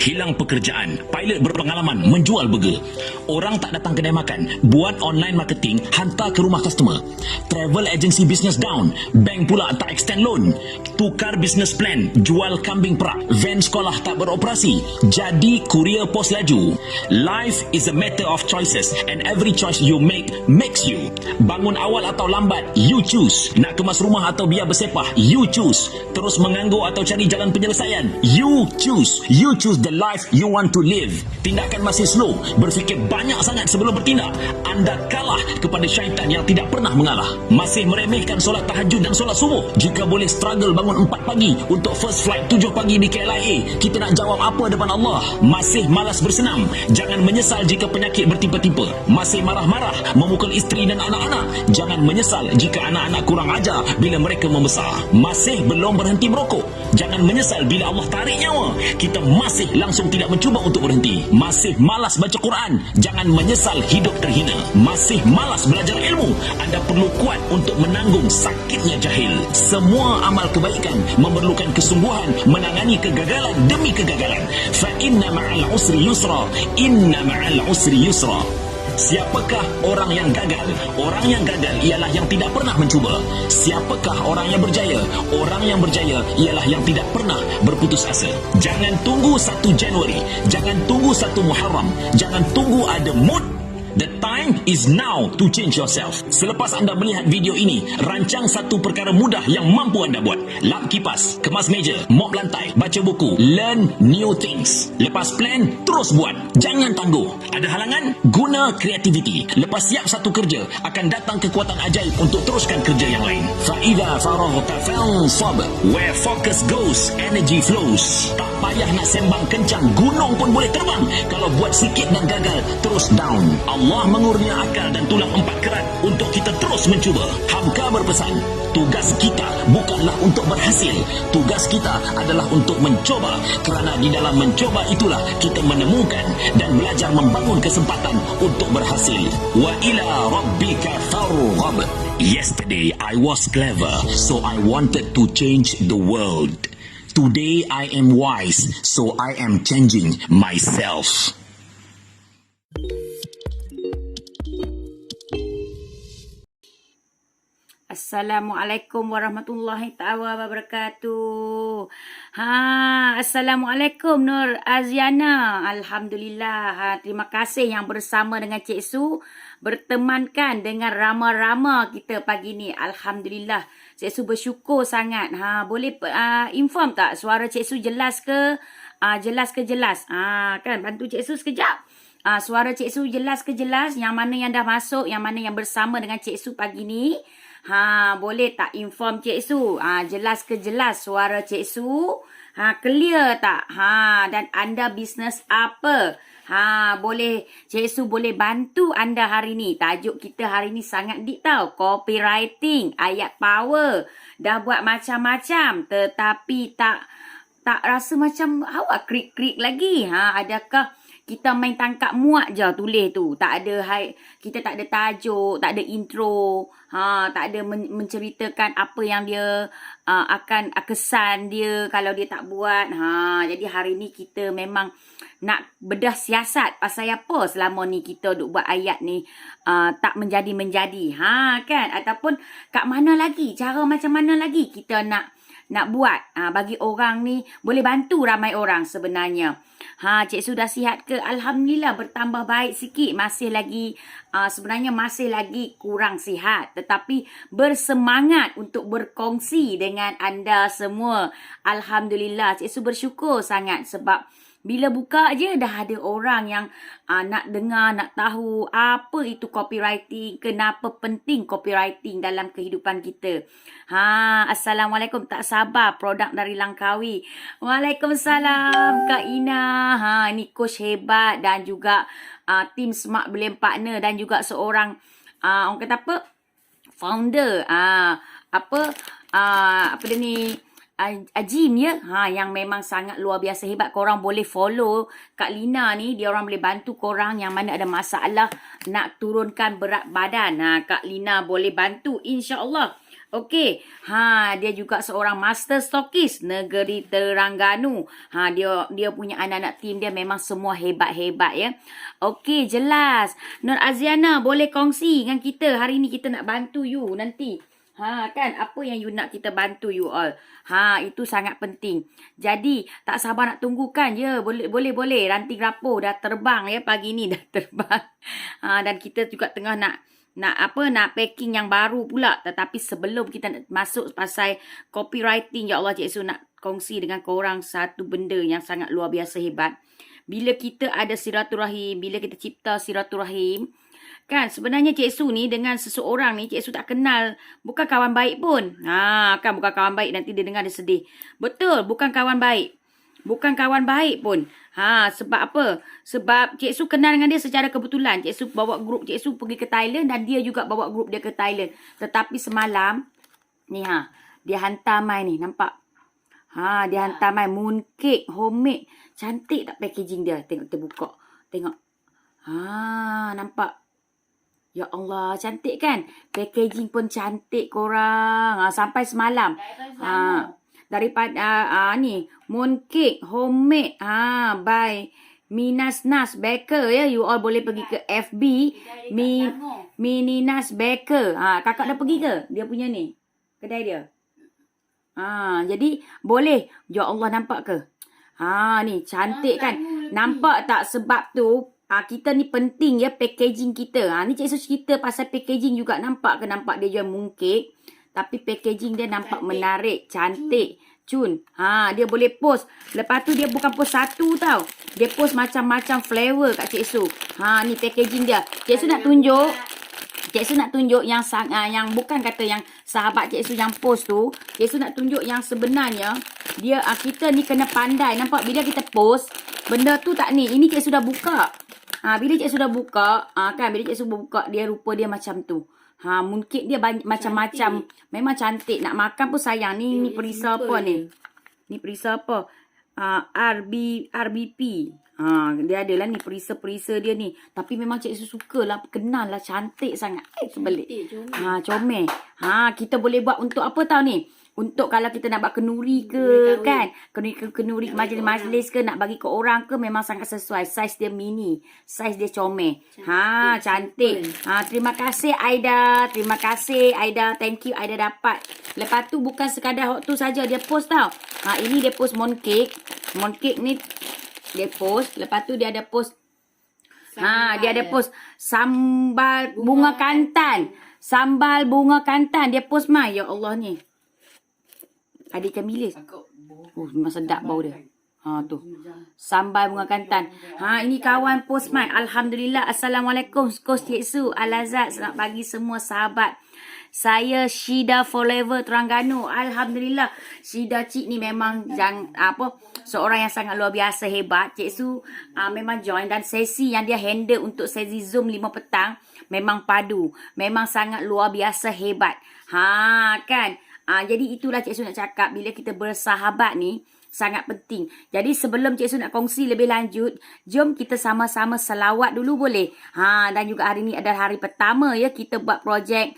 hilang pekerjaan, pilot berpengalaman menjual burger. Orang tak datang kedai makan, buat online marketing, hantar ke rumah customer. Travel agency business down, bank pula tak extend loan. Tukar business plan, jual kambing perak. Van sekolah tak beroperasi, jadi kurier pos laju. Life is a matter of choices and every choice you make makes you. Bangun awal atau lambat, you choose. Nak kemas rumah atau biar bersepah, you choose. Terus menganggur atau cari jalan penyelesaian, you choose. You choose the life you want to live. Tindakan masih slow, berfikir banyak sangat sebelum bertindak. Anda kalah kepada syaitan yang tidak pernah mengalah. Masih meremehkan solat tahajud dan solat subuh. Jika boleh struggle bangun 4 pagi untuk first flight 7 pagi di KLIA, kita nak jawab apa depan Allah? Masih malas bersenam, jangan menyesal jika penyakit bertipa-tipa. Masih marah-marah memukul isteri dan anak-anak, jangan menyesal jika anak-anak kurang ajar bila mereka membesar. Masih belum berhenti merokok, jangan menyesal bila Allah tarik nyawa. Kita masih langsung tidak mencuba untuk berhenti. Masih malas baca Quran, jangan menyesal hidup terhina. Masih malas belajar ilmu, anda perlu kuat untuk menanggung sakitnya jahil. Semua amal kebaikan memerlukan kesungguhan menangani kegagalan demi kegagalan. Fa inna ma'al usri yusra, inna ma'al usri yusra. Siapakah orang yang gagal? Orang yang gagal ialah yang tidak pernah mencuba. Siapakah orang yang berjaya? Orang yang berjaya ialah yang tidak pernah berputus asa. Jangan tunggu 1 Januari, jangan tunggu 1 Muharram, jangan tunggu ada mood. The time is now to change yourself. Selepas anda melihat video ini, rancang satu perkara mudah yang mampu anda buat. Lap kipas, kemas meja, mop lantai, baca buku, learn new things. Lepas plan, terus buat. Jangan tangguh. Ada halangan? Guna kreativiti. Lepas siap satu kerja, akan datang kekuatan ajaib untuk teruskan kerja yang lain. Fa'idha faraghta fansab. Where focus goes, energy flows. Tak payah nak sembang kencang, gunung pun boleh terbang. Kalau buat sikit dan gagal, terus down. Allah mengurnia akal dan tulang 4 kerat untuk kita terus mencuba. Hamka berpesan, tugas kita bukanlah untuk berhasil. Tugas kita adalah untuk mencoba. Kerana di dalam mencoba itulah kita menemukan dan belajar membangun kesempatan untuk berhasil. Wa ila rabbika farghab. Yesterday I was clever, so I wanted to change the world. Today I am wise, so I am changing myself. Assalamualaikum warahmatullahi ta'ala wabarakatuh. Assalamualaikum Nur Aziana. Alhamdulillah. Terima kasih yang bersama dengan Cik Su, bertemankan dengan rama-rama kita pagi ni. Alhamdulillah. Cik Su bersyukur sangat. Boleh inform tak suara Cik Su jelas ke? Jelas ke jelas? Kan bantu Cik Su sekejap. Suara Cik Su jelas ke jelas? Yang mana yang dah masuk, yang mana yang bersama dengan Cik Su pagi ni? Boleh tak inform Cik Su? Jelas ke jelas suara Cik Su? Clear tak? Dan anda bisnes apa? Boleh, Cik Su boleh bantu anda hari ni. Tajuk kita hari ni sangat deep tau. Copywriting, ayat power. Dah buat macam-macam tetapi tak rasa macam awak krik-krik lagi. Adakah kita main tangkap muat je tulis tu. Tak ada kita tak ada tajuk, tak ada intro, tak ada menceritakan apa yang dia akan kesan dia kalau dia tak buat. Jadi hari ni kita memang nak bedah siasat pasal apa selama ni kita duk buat ayat ni tak menjadi-menjadi. Kan? Ataupun kat mana lagi, cara macam mana lagi kita nak buat bagi orang ni boleh bantu ramai orang sebenarnya. Cik Su dah sihat ke? Alhamdulillah bertambah baik sikit. Masih lagi sebenarnya masih lagi kurang sihat, tetapi bersemangat untuk berkongsi dengan anda semua. Alhamdulillah Cik Su bersyukur sangat sebab bila buka je dah ada orang yang nak dengar, nak tahu apa itu copywriting, kenapa penting copywriting dalam kehidupan kita. Assalamualaikum, tak sabar produk dari Langkawi. Waalaikumsalam Kak Ina. Ni coach hebat dan juga tim Smart Brilliant Partner dan juga seorang orang kata apa? Founder. Apa dia ni? Jim ya, yang memang sangat luar biasa hebat. Korang boleh follow Kak Lina ni, dia orang boleh bantu korang yang mana ada masalah nak turunkan berat badan. Kak Lina boleh bantu insya-Allah. Okey. Dia juga seorang master stokis negeri Terengganu. Dia punya anak-anak tim dia memang semua hebat-hebat ya. Okey, jelas. Nur Aziana boleh kongsi dengan kita. Hari ni kita nak bantu you nanti. Kan apa yang you nak kita bantu you all. Itu sangat penting. Jadi tak sabar nak tunggu kan ya. Boleh. Ranting rapuh dah terbang ya pagi ni dah terbang. Dan kita juga tengah nak packing yang baru pula. Tetapi sebelum kita nak masuk pasal copywriting, ya Allah Cik Su nak kongsi dengan korang satu benda yang sangat luar biasa hebat. Bila kita ada silaturahim, bila kita cipta silaturahim, kan sebenarnya Cik Su ni dengan seseorang ni Cik Su tak kenal, bukan kawan baik pun. Kan bukan kawan baik, nanti dia dengar dia sedih. Betul, bukan kawan baik. Bukan kawan baik pun. Sebab apa? Sebab Cik Su kenal dengan dia secara kebetulan. Cik Su bawa grup Cik Su pergi ke Thailand dan dia juga bawa grup dia ke Thailand. Tetapi semalam ni dia hantar mai ni, nampak? Dia hantar mai mooncake homemade. Cantik tak packaging dia? Tengok kita buka. Tengok. Nampak? Ya Allah, cantik kan? Packaging pun cantik korang. Sampai semalam. Daripada ni mooncake homemade by Minas Nas Baker ya. You all boleh pergi ke FB Mininas Baker. Kakak dah pergi ke dia punya ni kedai dia? Jadi boleh. Ya Allah, nampak ke? Ni cantik kan? Nampak tak? Sebab tu kita ni penting ya packaging kita. Ni Cik Su cerita pasal packaging juga. Nampak ke? Nampak dia jual mooncake tapi packaging dia nampak menarik, cantik. Cun. Dia boleh post. Lepas tu dia bukan post satu tau. Dia post macam-macam flavor kat Cik Su. Ni packaging dia. Cik Su nak tunjuk. Cik Su nak tunjuk yang bukan kata yang sahabat Cik Su yang post tu. Cik Su nak tunjuk yang sebenarnya dia kita ni kena pandai. Nampak bila kita post benda tu tak ni. Ini Cik Su dah buka. Bila Cik Su dah buka, kan bila Cik Su buka dia rupa dia macam tu. Mooncake dia macam-macam. Memang cantik. Nak makan pun sayang. Ni perisa apa ni? Ni perisa apa? RBP. Dia ada lah ni perisa-perisa dia ni. Tapi memang Cik Su suka lah. Kenal lah. Cantik sangat. Sebelik. Comel. Kita boleh buat untuk apa tau ni? Untuk kalau kita nak buat kenuri ke kan. Kenuri ke majlis-majlis ke. Nak bagi ke orang ke. Memang sangat sesuai. Saiz dia mini. Saiz dia comel. Cantik. Terima kasih Aida. Terima kasih Aida. Thank you Aida dapat. Lepas tu bukan sekadar waktu saja dia post tau. Ini dia post mooncake. Mooncake ni dia post. Lepas tu dia ada post. Dia ada post sambal bunga kantan. Sambal bunga kantan. Dia post mai. Ya Allah ni. Adik ikan bilis. Memang sedap bau dia. Tu. Sambal bunga kantan. Ini kawan post mai. Alhamdulillah. Assalamualaikum. Coach Cik Su. Al-Azad. Selamat pagi semua sahabat. Saya Shida Forever Terengganu. Alhamdulillah. Shida Cik ni memang seorang yang sangat luar biasa hebat. Cik Su memang join dan sesi yang dia handle untuk sesi Zoom 5 petang memang padu. Memang sangat luar biasa hebat. Kan? Jadi itulah Cik Su nak cakap. Bila kita bersahabat ni sangat penting. Jadi sebelum Cik Su nak kongsi lebih lanjut, jom kita sama-sama selawat dulu boleh? Dan juga hari ni adalah hari pertama ya kita buat projek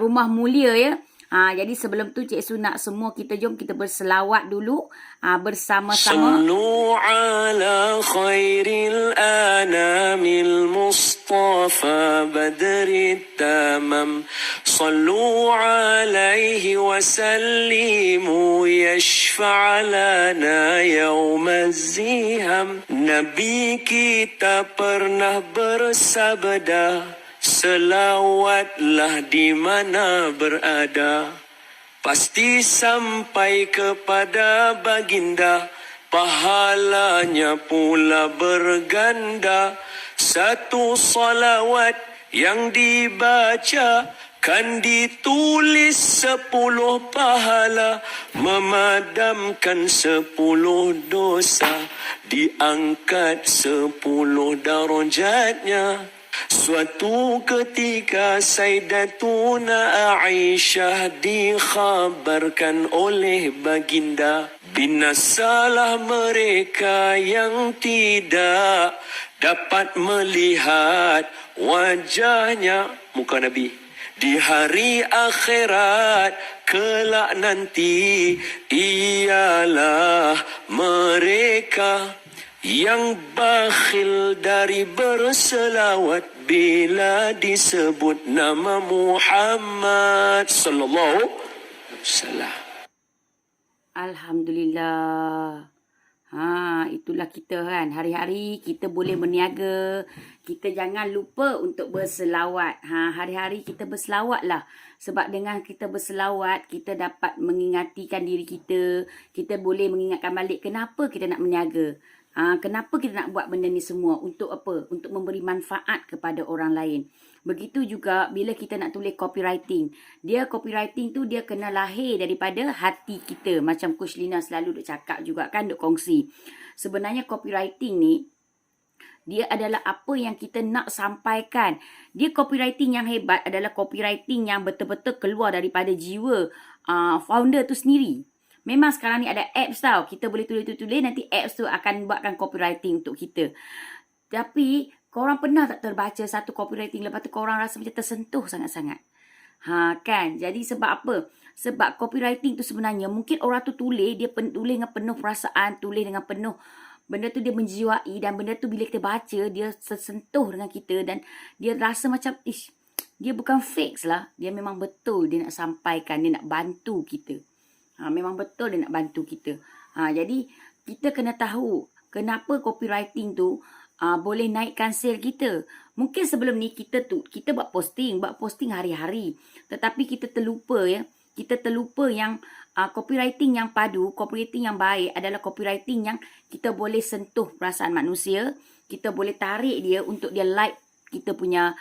Rumah Mulia ya. Jadi sebelum tu Cik Su nak semua kita jom kita berselawat dulu bersama-sama. Sallu ala khairil anamil mustafa badrit tamam. Sallu alaihi wa sallimu yashfa' lana yawmaz ziham. Nabi kita pernah bersabda, selawatlah di mana berada, pasti sampai kepada baginda, pahalanya pula berganda. Satu salawat yang dibaca kan ditulis 10 pahala, memadamkan 10 dosa, diangkat 10 darajatnya. Suatu ketika Sayyidatuna Aisyah dikhabarkan oleh baginda, binasalah mereka yang tidak dapat melihat wajahnya, muka Nabi, di hari akhirat kelak nanti ialah mereka yang bakhil dari berselawat bila disebut nama Muhammad sallallahu alaihi wasallam. Alhamdulillah. Itulah kita kan. Hari-hari kita boleh berniaga. Kita jangan lupa untuk berselawat. Hari-hari kita berselawat lah. Sebab dengan kita berselawat, kita dapat mengingatikan diri kita. Kita boleh mengingatkan balik kenapa kita nak berniaga. Kenapa kita nak buat benda ni semua? Untuk apa? Untuk memberi manfaat kepada orang lain. Begitu juga bila kita nak tulis copywriting. Copywriting tu dia kena lahir daripada hati kita. Macam Coach Lina selalu duk cakap juga kan, duk kongsi. Sebenarnya copywriting ni, dia adalah apa yang kita nak sampaikan. Copywriting yang hebat adalah copywriting yang betul-betul keluar daripada jiwa founder tu sendiri. Memang sekarang ni ada apps tau. Kita boleh tulis-tulis, nanti apps tu akan buatkan copywriting untuk kita. Tapi korang pernah tak terbaca satu copywriting lepas tu korang rasa macam tersentuh sangat-sangat? Kan? Jadi sebab apa? Sebab copywriting tu sebenarnya mungkin orang tu tulis, dia tulis dengan penuh perasaan, tulis dengan penuh benda tu dia menjiwai, dan benda tu bila kita baca dia tersentuh dengan kita dan dia rasa macam dia bukan fake lah. Dia memang betul dia nak sampaikan, dia nak bantu kita. Memang betul dia nak bantu kita. Jadi kita kena tahu kenapa copywriting tu boleh naikkan sale kita. Mungkin sebelum ni kita buat posting hari-hari. Tetapi kita terlupa ya. Kita terlupa yang copywriting yang padu, copywriting yang baik adalah copywriting yang kita boleh sentuh perasaan manusia. Kita boleh tarik dia untuk dia like kita punya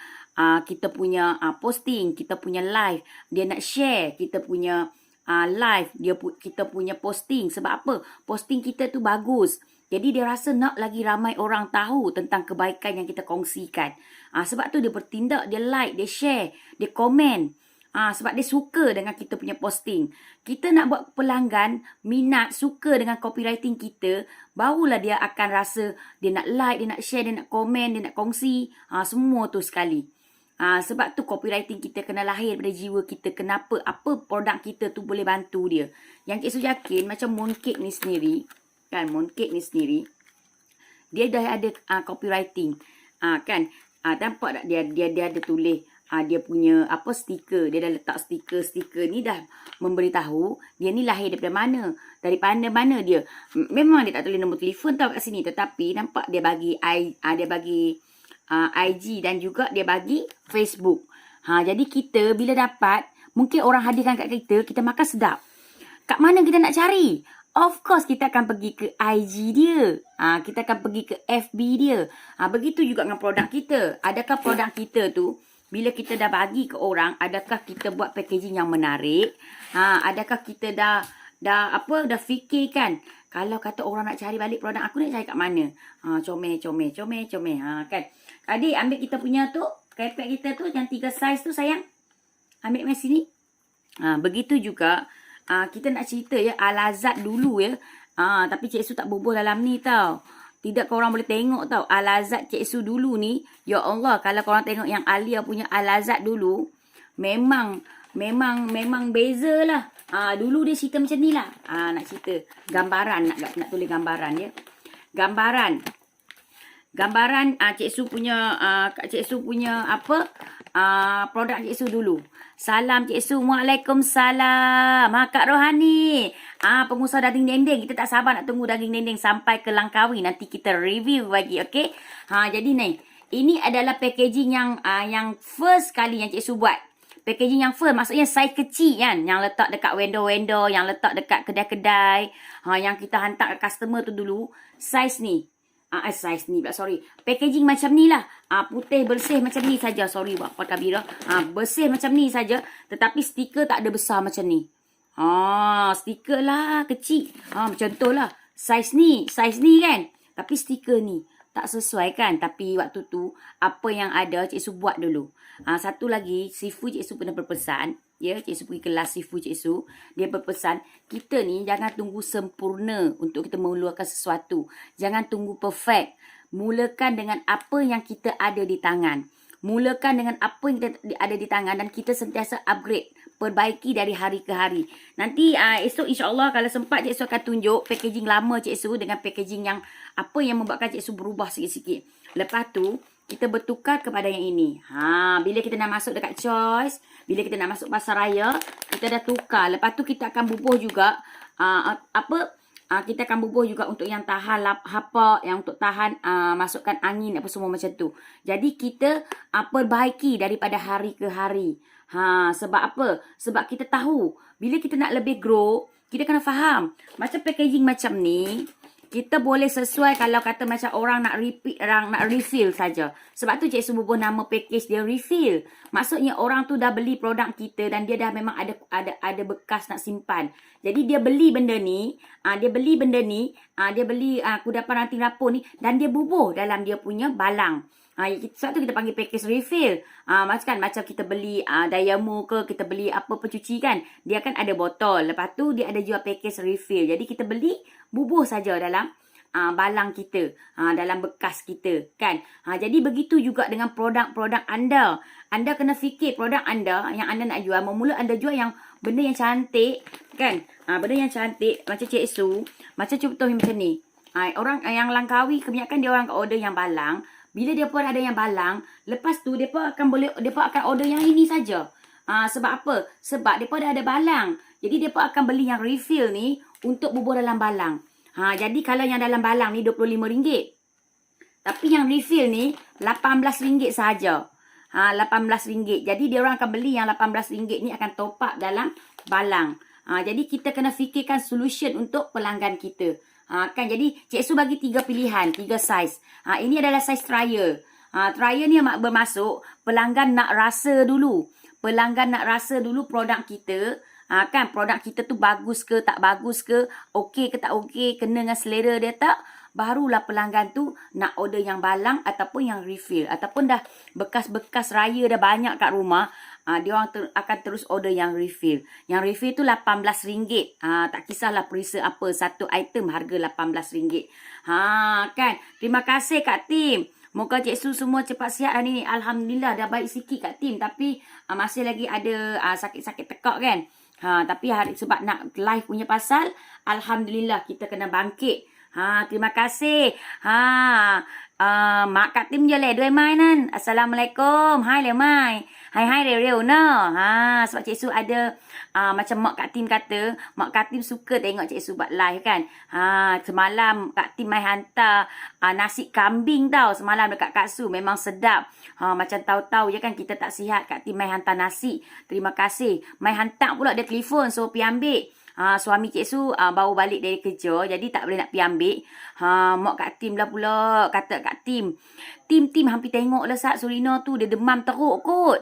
posting, kita punya live. Dia nak share kita punya live, kita punya posting. Sebab apa? Posting kita tu bagus. Jadi dia rasa nak lagi ramai orang tahu tentang kebaikan yang kita kongsikan. Sebab tu dia bertindak, dia like, dia share, dia komen. Sebab dia suka dengan kita punya posting. Kita nak buat pelanggan minat, suka dengan copywriting kita, barulah dia akan rasa dia nak like, dia nak share, dia nak komen, dia nak kongsi. Semua tu sekali. Sebab tu copywriting kita kena lahir daripada jiwa kita. Kenapa? Apa produk kita tu boleh bantu dia. Yang Cik Su yakin macam mooncake ni sendiri. Kan, mooncake ni sendiri. Dia dah ada copywriting. Kan, nampak tak dia ada tulis. Dia punya stiker. Dia dah letak stiker. Stiker ni dah memberitahu dia ni lahir daripada mana. Daripada mana dia. Memang dia tak tulis nombor telefon tau kat sini. Tetapi nampak dia bagi IG dan juga dia bagi Facebook. Jadi kita bila dapat, mungkin orang hadirkan kat kita, kita makan sedap. Kat mana kita nak cari? Of course, kita akan pergi ke IG dia. Kita akan pergi ke FB dia. Begitu juga dengan produk kita. Adakah produk kita tu, bila kita dah bagi ke orang, adakah kita buat packaging yang menarik? Adakah kita dah fikirkan, kalau kata orang nak cari balik produk aku, nak cari kat mana? Comel. Kan? Adik, ambil kita punya tu, kepek kita tu, yang 3 saiz tu sayang. Ambil mai sini. Begitu juga, kita nak cerita ya, Al-Azad dulu ya. Tapi Cik Su tak berbual dalam ni tau. Tidak korang boleh tengok tau. Al-Azad Cik Su dulu ni, ya Allah, kalau korang tengok yang Alia punya Al-Azad dulu, memang beza lah. Dulu dia cerita macam ni lah. Nak cerita gambaran, nak tulis gambaran ya. Gambaran Cik Su punya produk Cik Su dulu. Salam Cik Su, Waalaikumsalam. Kak Rohani, pengusaha daging dendeng. Kita tak sabar nak tunggu daging dendeng sampai ke Langkawi. Nanti kita review lagi, okey? Jadi ni, ini adalah packaging yang first kali yang Cik Su buat. Packaging yang first, maksudnya saiz kecil kan. Yang letak dekat vendor-vendor, yang letak dekat kedai-kedai. Yang kita hantar ke customer tu dulu. Saiz ni. Packaging macam ni lah. Putih bersih macam ni saja. Sorry buat Puan Kabira. Bersih macam ni saja. Tetapi stiker tak ada besar macam ni. Stiker lah kecil. Macam tu lah. Saiz ni kan. Tapi stiker ni tak sesuai kan. Tapi waktu tu, apa yang ada Cik Su buat dulu. Satu lagi, Sifu Cik Su pernah berpesan. Ya, Cik Su pergi kelas Sifu Cik Su. Dia berpesan, kita ni jangan tunggu sempurna untuk kita mengeluarkan sesuatu. Jangan tunggu perfect. Mulakan dengan apa yang kita ada di tangan. Mulakan dengan apa yang kita ada di tangan dan kita sentiasa upgrade, perbaiki dari hari ke hari. Nanti esok insya-Allah kalau sempat Cik Su akan tunjuk packaging lama Cik Su dengan packaging yang apa yang membuatkan Cik Su berubah sikit-sikit. Lepas tu kita bertukar kepada yang ini. Bila kita nak masuk dekat Choice, bila kita nak masuk pasar raya, kita dah tukar. Lepas tu kita akan bubuh juga kita akan bubuh juga untuk yang tahan hapak, yang untuk tahan masukkan angin apa semua macam tu. Jadi kita perbaiki daripada hari ke hari. Sebab apa? Sebab kita tahu bila kita nak lebih grow, kita kena faham. Macam packaging macam ni, kita boleh sesuai kalau kata macam orang nak repeat, orang nak refill saja. Sebab tu Cik Su bubuh nama package dia refill. Maksudnya orang tu dah beli produk kita dan dia dah memang ada bekas nak simpan. Jadi dia beli benda ni, dia beli kudapan ranting rapur ni dan dia bubuh dalam dia punya balang. Sebab tu kita panggil package refill. Macam kita beli Diamo ke, kita beli apa pencuci kan. Dia kan ada botol. Lepas tu dia ada jual package refill. Jadi kita beli, bubuh saja dalam balang kita. Dalam bekas kita kan. Jadi begitu juga dengan produk-produk anda. Anda kena fikir produk anda yang anda nak jual. Mula anda jual yang benda yang cantik kan. Benda yang cantik macam Cik Su. Macam contoh macam ni. Orang yang Langkawi kebanyakan dia orang order yang balang. Bila dia pun ada yang balang, lepas tu dia pun akan order yang ini saja. Sebab apa? Sebab dia pun dah ada balang. Jadi dia pun akan beli yang refill ni untuk bubuh dalam balang. Jadi kalau yang dalam balang ni RM25. Tapi yang refill ni RM18 saja. RM18. Jadi dia orang akan beli yang RM18 ni akan top up dalam balang. Jadi kita kena fikirkan solution untuk pelanggan kita. Jadi Cik Su bagi 3 pilihan, 3 saiz. Ini adalah saiz trial. Trial ni bermasuk pelanggan nak rasa dulu. Pelanggan nak rasa dulu produk kita. Produk kita tu bagus ke tak bagus ke, okey ke tak okey, kena dengan selera dia tak. Barulah pelanggan tu nak order yang balang ataupun yang refill. Ataupun dah bekas-bekas raya dah banyak kat rumah, dia orang akan terus order yang refill. Yang refill tu RM18. Tak kisahlah perisa apa, satu item harga RM18. Kan. Terima kasih Kak Tim. Moga Cik Su semua cepat sihat hari ni. Alhamdulillah dah baik sikit Kak Tim. Tapi masih lagi ada sakit-sakit tekak kan. Tapi sebab nak live punya pasal, Alhamdulillah kita kena bangkit. Terima kasih. Mak Kak Tim je le, dua mai nan. Assalamualaikum. Hai le mai. Hai real no. Sebab Cik Su ada macam Mak Kak Tim kata, Mak Kak Tim suka tengok Cik Su buat live kan. Semalam Kak Tim mai hantar nasi kambing tau. Semalam dekat Kak Su memang sedap. Macam tahu-tahu je kan kita tak sihat, Kak Tim mai hantar nasi. Terima kasih. Mai hantar pula dia telefon, so pergi ambil. Suami Cik Su baru balik dari kerja, jadi tak boleh nak pergi ambil. Mak Kak Tim lah pula kata Kak Tim. Tim hampir tengok lah Sat Surina tu, dia demam teruk kot.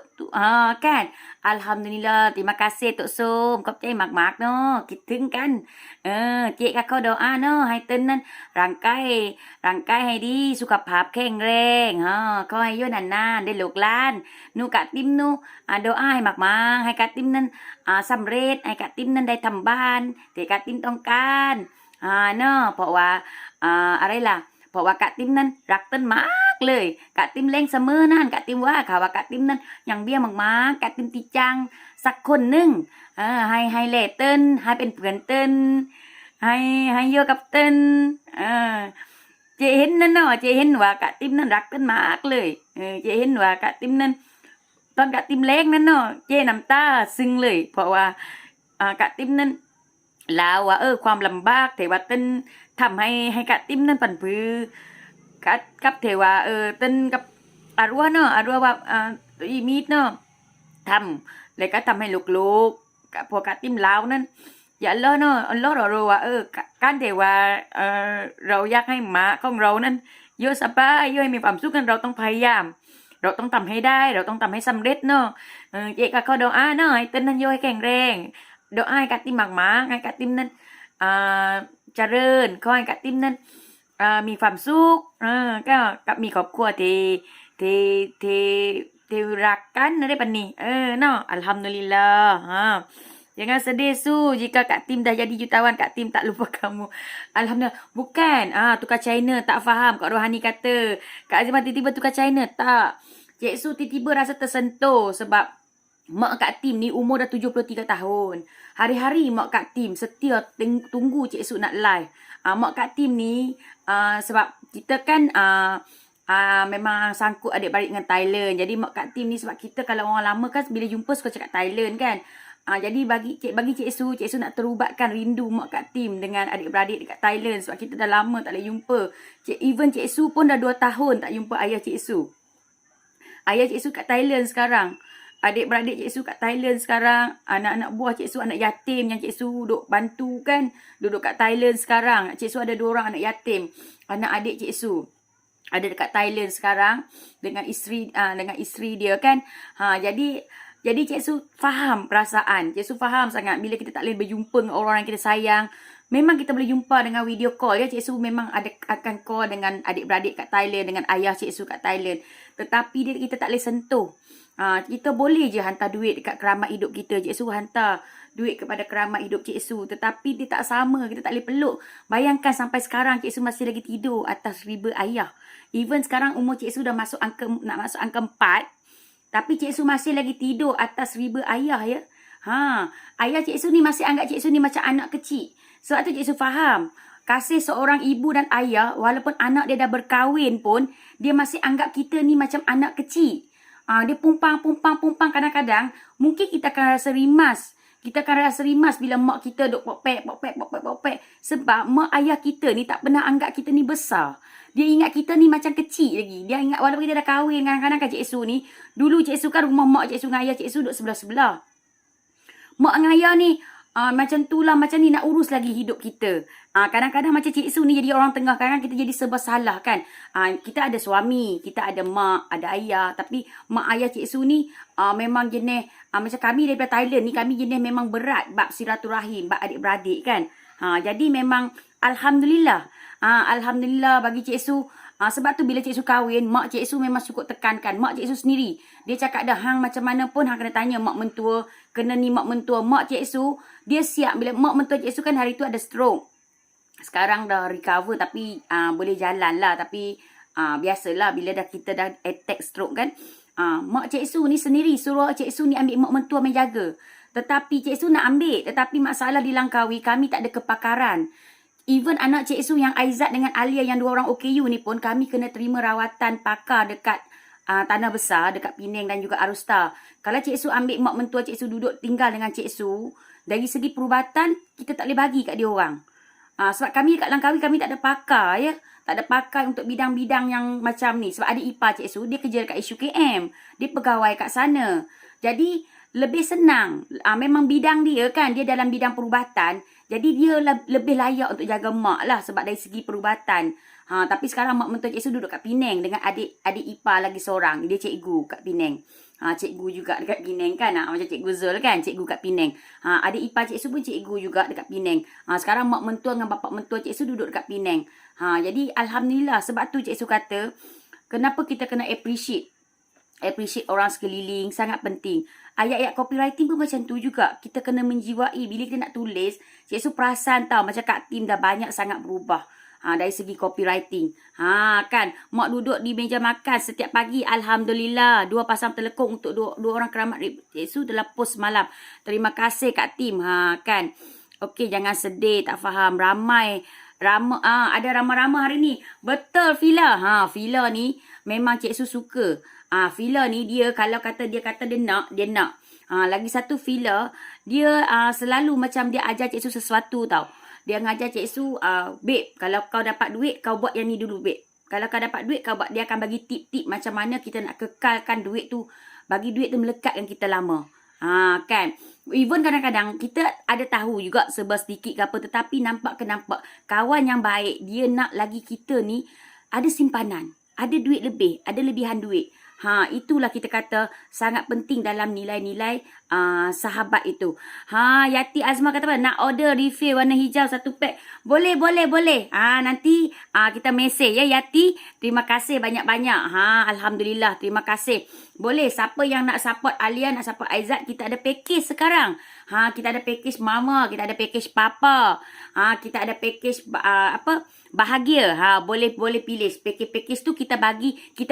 Kan. Alhamdulillah, terima kasih Tok Som. Kau percaya mak no. Kita kan. Cik kakak doa no. Hai tenan rangkai hai di sukaภาพ แข็งแรง ขอให้อยู่นานๆได้ลูกหลานหนูกะติมหนูdoa ให้มากๆให้กะติมนั้นสำเร็จให้กะติมนั้นได้ทำบ้านที่กะติมต้องการเนาะเพราะว่าอะไรล่ะเพราะว่ากะติมนั้นรักเต้นมากเลยกะติมเล่งเสมอนั่นกะติมว่าค่ะว่ากะติมนั้นอย่างเบี้ยมากๆกะติมติจังสักคนหนึ่งให้เล่เต้นให้เป็นเพื่อนเต้นให้เยอะกับเต้นเจเห็นนั่นเนาะเจเห็นว่ากะติมนั้นรักเต้นมากเลยเจเห็นว่ากะติมนั้นตอนกะติมเล็กนั่นเนาะเจน้ำตาซึ้งเลยเพราะว่ากะติมนั้นลาวว่าความลำบากเทว่าเต้นทำให้กะติมนั้นปั่นพื้กับเทว่าเต้นกับอารัวเนาะอารัวว่าอีมีดเนาะทำแล้วก็ทำให้ลูกๆกับพวกกะติมลาวนั้นอย่าล้อเนาะล้อเราว่าการเทว่าเราอยากให้หมาของเรานั้นเยอะสบายเยอะให้มีความสุขกันเราต้องพยายามเราต้องทำให้ได้เราต้องทำให้สำเร็จเนาะเจ๊ก็ขอdoaเนาะให้เต้นนั้นโยให้แข็งแรงdoaให้กะติมมากๆให้กะติมนั้นเจริญขอให้กะติมนั้นมีความสุขก็มีครอบครัวที่รักกันอะไรแบบนี้เนาะAlhamdulillah. Jangan sedih Su. Jika Kak Tim dah jadi jutawan, Kak Tim tak lupa kamu. Alhamdulillah. Bukan. Tukar China tak faham. Kak Rohani kata. Kak Azimah tiba-tiba tukar China. Tak. Cik Su tiba-tiba rasa tersentuh sebab mak Kak Tim ni umur dah 73 tahun. Hari-hari mak Kak Tim setia tunggu Cik Su nak live. Mak Kak Tim ni sebab kita kan memang sangkut adik-beradik dengan Thailand. Jadi mak Kak Tim ni sebab kita kalau orang lama kan bila jumpa suka cakap Thailand kan. Jadi bagi Cik Su nak terubatkan rindu mak Kak Tim dengan adik-beradik dekat Thailand sebab kita dah lama tak boleh jumpa. Even Cik Su pun dah 2 tahun tak jumpa ayah Cik Su. Ayah Cik Su kat Thailand sekarang. Adik-beradik Cik Su kat Thailand sekarang. Anak-anak buah Cik Su, anak yatim yang Cik Su duduk bantu kan. Duduk kat Thailand sekarang. Cik Su ada 2 orang anak yatim. Anak adik Cik Su ada dekat Thailand sekarang dengan isteri dia kan. Jadi Cik Su faham perasaan. Cik Su faham sangat bila kita tak boleh berjumpa dengan orang yang kita sayang. Memang kita boleh jumpa dengan video call ya. Cik Su memang akan call dengan adik-beradik kat Thailand, dengan ayah Cik Su kat Thailand. Tetapi kita tak boleh sentuh. Kita boleh je hantar duit dekat keramat hidup kita. Cik Su hantar duit kepada keramat hidup Cik Su. Tetapi dia tak sama. Kita tak boleh peluk. Bayangkan sampai sekarang Cik Su masih lagi tidur atas riba ayah. Even sekarang umur Cik Su dah nak masuk angka 4. Tapi Cik Su masih lagi tidur atas riba ayah ya. Ayah Cik Su ni masih anggap Cik Su ni macam anak kecil. Sebab tu Cik Su faham. Kasih seorang ibu dan ayah, walaupun anak dia dah berkahwin pun, dia masih anggap kita ni macam anak kecil. Dia pumpang. Kadang-kadang, mungkin kita akan rasa rimas. Kita akan rasa rimas bila mak kita duk pokpek. Sebab mak ayah kita ni tak pernah anggap kita ni besar. Dia ingat kita ni macam kecil lagi. Dia ingat walaupun kita dah kahwin, kadang-kadang kan Cik Su ni. Dulu Cik Su kan rumah mak Cik Su dengan ayah Cik Su duk sebelah-sebelah. Mak dengan ayah ni, macam tu lah, macam ni nak urus lagi hidup kita. Kadang-kadang macam Cik Su ni jadi orang tengah. Kadang-kadang kita jadi serba salah kan. Kita ada suami, kita ada mak, ada ayah. Tapi mak ayah Cik Su ni memang jenis, macam kami daripada Thailand ni, kami jenis memang berat bab silaturahim, bab adik-beradik kan. Jadi memang Alhamdulillah. Alhamdulillah bagi Cik Su. Sebab tu bila Cik Su kahwin, mak Cik Su memang cukup tekankan. Mak Cik Su sendiri, dia cakap dah, hang macam mana pun hang kena tanya mak mentua. Kena ni mak mentua. Mak Cik Su, dia siap. Bila mak mentua Cik Su kan hari tu ada stroke. Sekarang dah recover tapi boleh jalan lah. Tapi biasalah bila kita dah attack stroke kan. Mak Cik Su ni sendiri suruh Cik Su ni ambil mak mentua main jaga. Tetapi Cik Su nak ambil. Tetapi masalah di Langkawi, kami tak ada kepakaran. Even anak Cik Su yang Aizat dengan Alia yang 2 orang OKU ni pun, kami kena terima rawatan pakar dekat Tanah Besar, dekat Penang dan juga Arusta. Kalau Cik Su ambil mak mentua Cik Su duduk tinggal dengan Cik Su, dari segi perubatan, kita tak boleh bagi kat dia orang. Sebab kami dekat Langkawi, kami tak ada pakar ya. Tak ada pakar untuk bidang-bidang yang macam ni. Sebab adik ipar Cik Su, dia kerja dekat SUKM. Dia pegawai kat sana. Jadi, lebih senang. Memang bidang dia kan, dia dalam bidang perubatan. Jadi dia lebih layak untuk jaga mak lah sebab dari segi perubatan. Tapi sekarang mak mentua Cik Su duduk kat Penang dengan adik ipar lagi seorang. Dia cikgu kat Penang. Cikgu juga dekat Penang kan. Macam Cikgu Zul kan, cikgu kat Penang. Adik ipar Cik Su pun cikgu juga dekat Penang. Sekarang mak mentua dengan bapak mentua Cik Su duduk dekat Penang. Jadi Alhamdulillah, sebab tu Cik Su kata, kenapa kita kena appreciate orang sekeliling, sangat penting. Ayat-ayat copywriting pun macam tu juga. Kita kena menjiwai. Bila kita nak tulis, Cik Su perasan tau macam Kak Tim dah banyak sangat berubah. Dari segi copywriting. Kan, mak duduk di meja makan setiap pagi. Alhamdulillah. 2 pasang telekong untuk 2 orang keramat. Cik Su telah post malam. Terima kasih Kak Tim. Kan. Okey, jangan sedih. Tak faham. Ada ramai-ramai hari ni. Betul, Fila. Fila ni memang Cik Su suka. Fila ni dia kalau dia kata dia nak. Lagi satu Fila, dia selalu macam dia ajar Cik Su sesuatu tau. Dia ngajar Cik Su, babe, kalau kau dapat duit, kau buat yang ni dulu, babe. Kalau kau dapat duit, dia akan bagi tip-tip macam mana kita nak kekalkan duit tu. Bagi duit tu melekat dengan kita lama. Kan. Even kadang-kadang kita ada tahu juga serba sedikit ke apa. Tetapi nampak. Kawan yang baik, dia nak lagi kita ni ada simpanan. Ada duit lebih. Ada lebihan duit. Itulah kita kata sangat penting dalam nilai-nilai sahabat itu. Yati Azma kata apa? Nak order refill warna hijau 1 pack. Boleh. Nanti kita mesej ya Yati. Terima kasih banyak-banyak. Alhamdulillah, terima kasih. Boleh, siapa yang nak support Alia, nak support Aizat, kita ada package sekarang. Kita ada package mama, kita ada package papa. Kita ada package bahagia. Boleh pilih. Pakej tu kita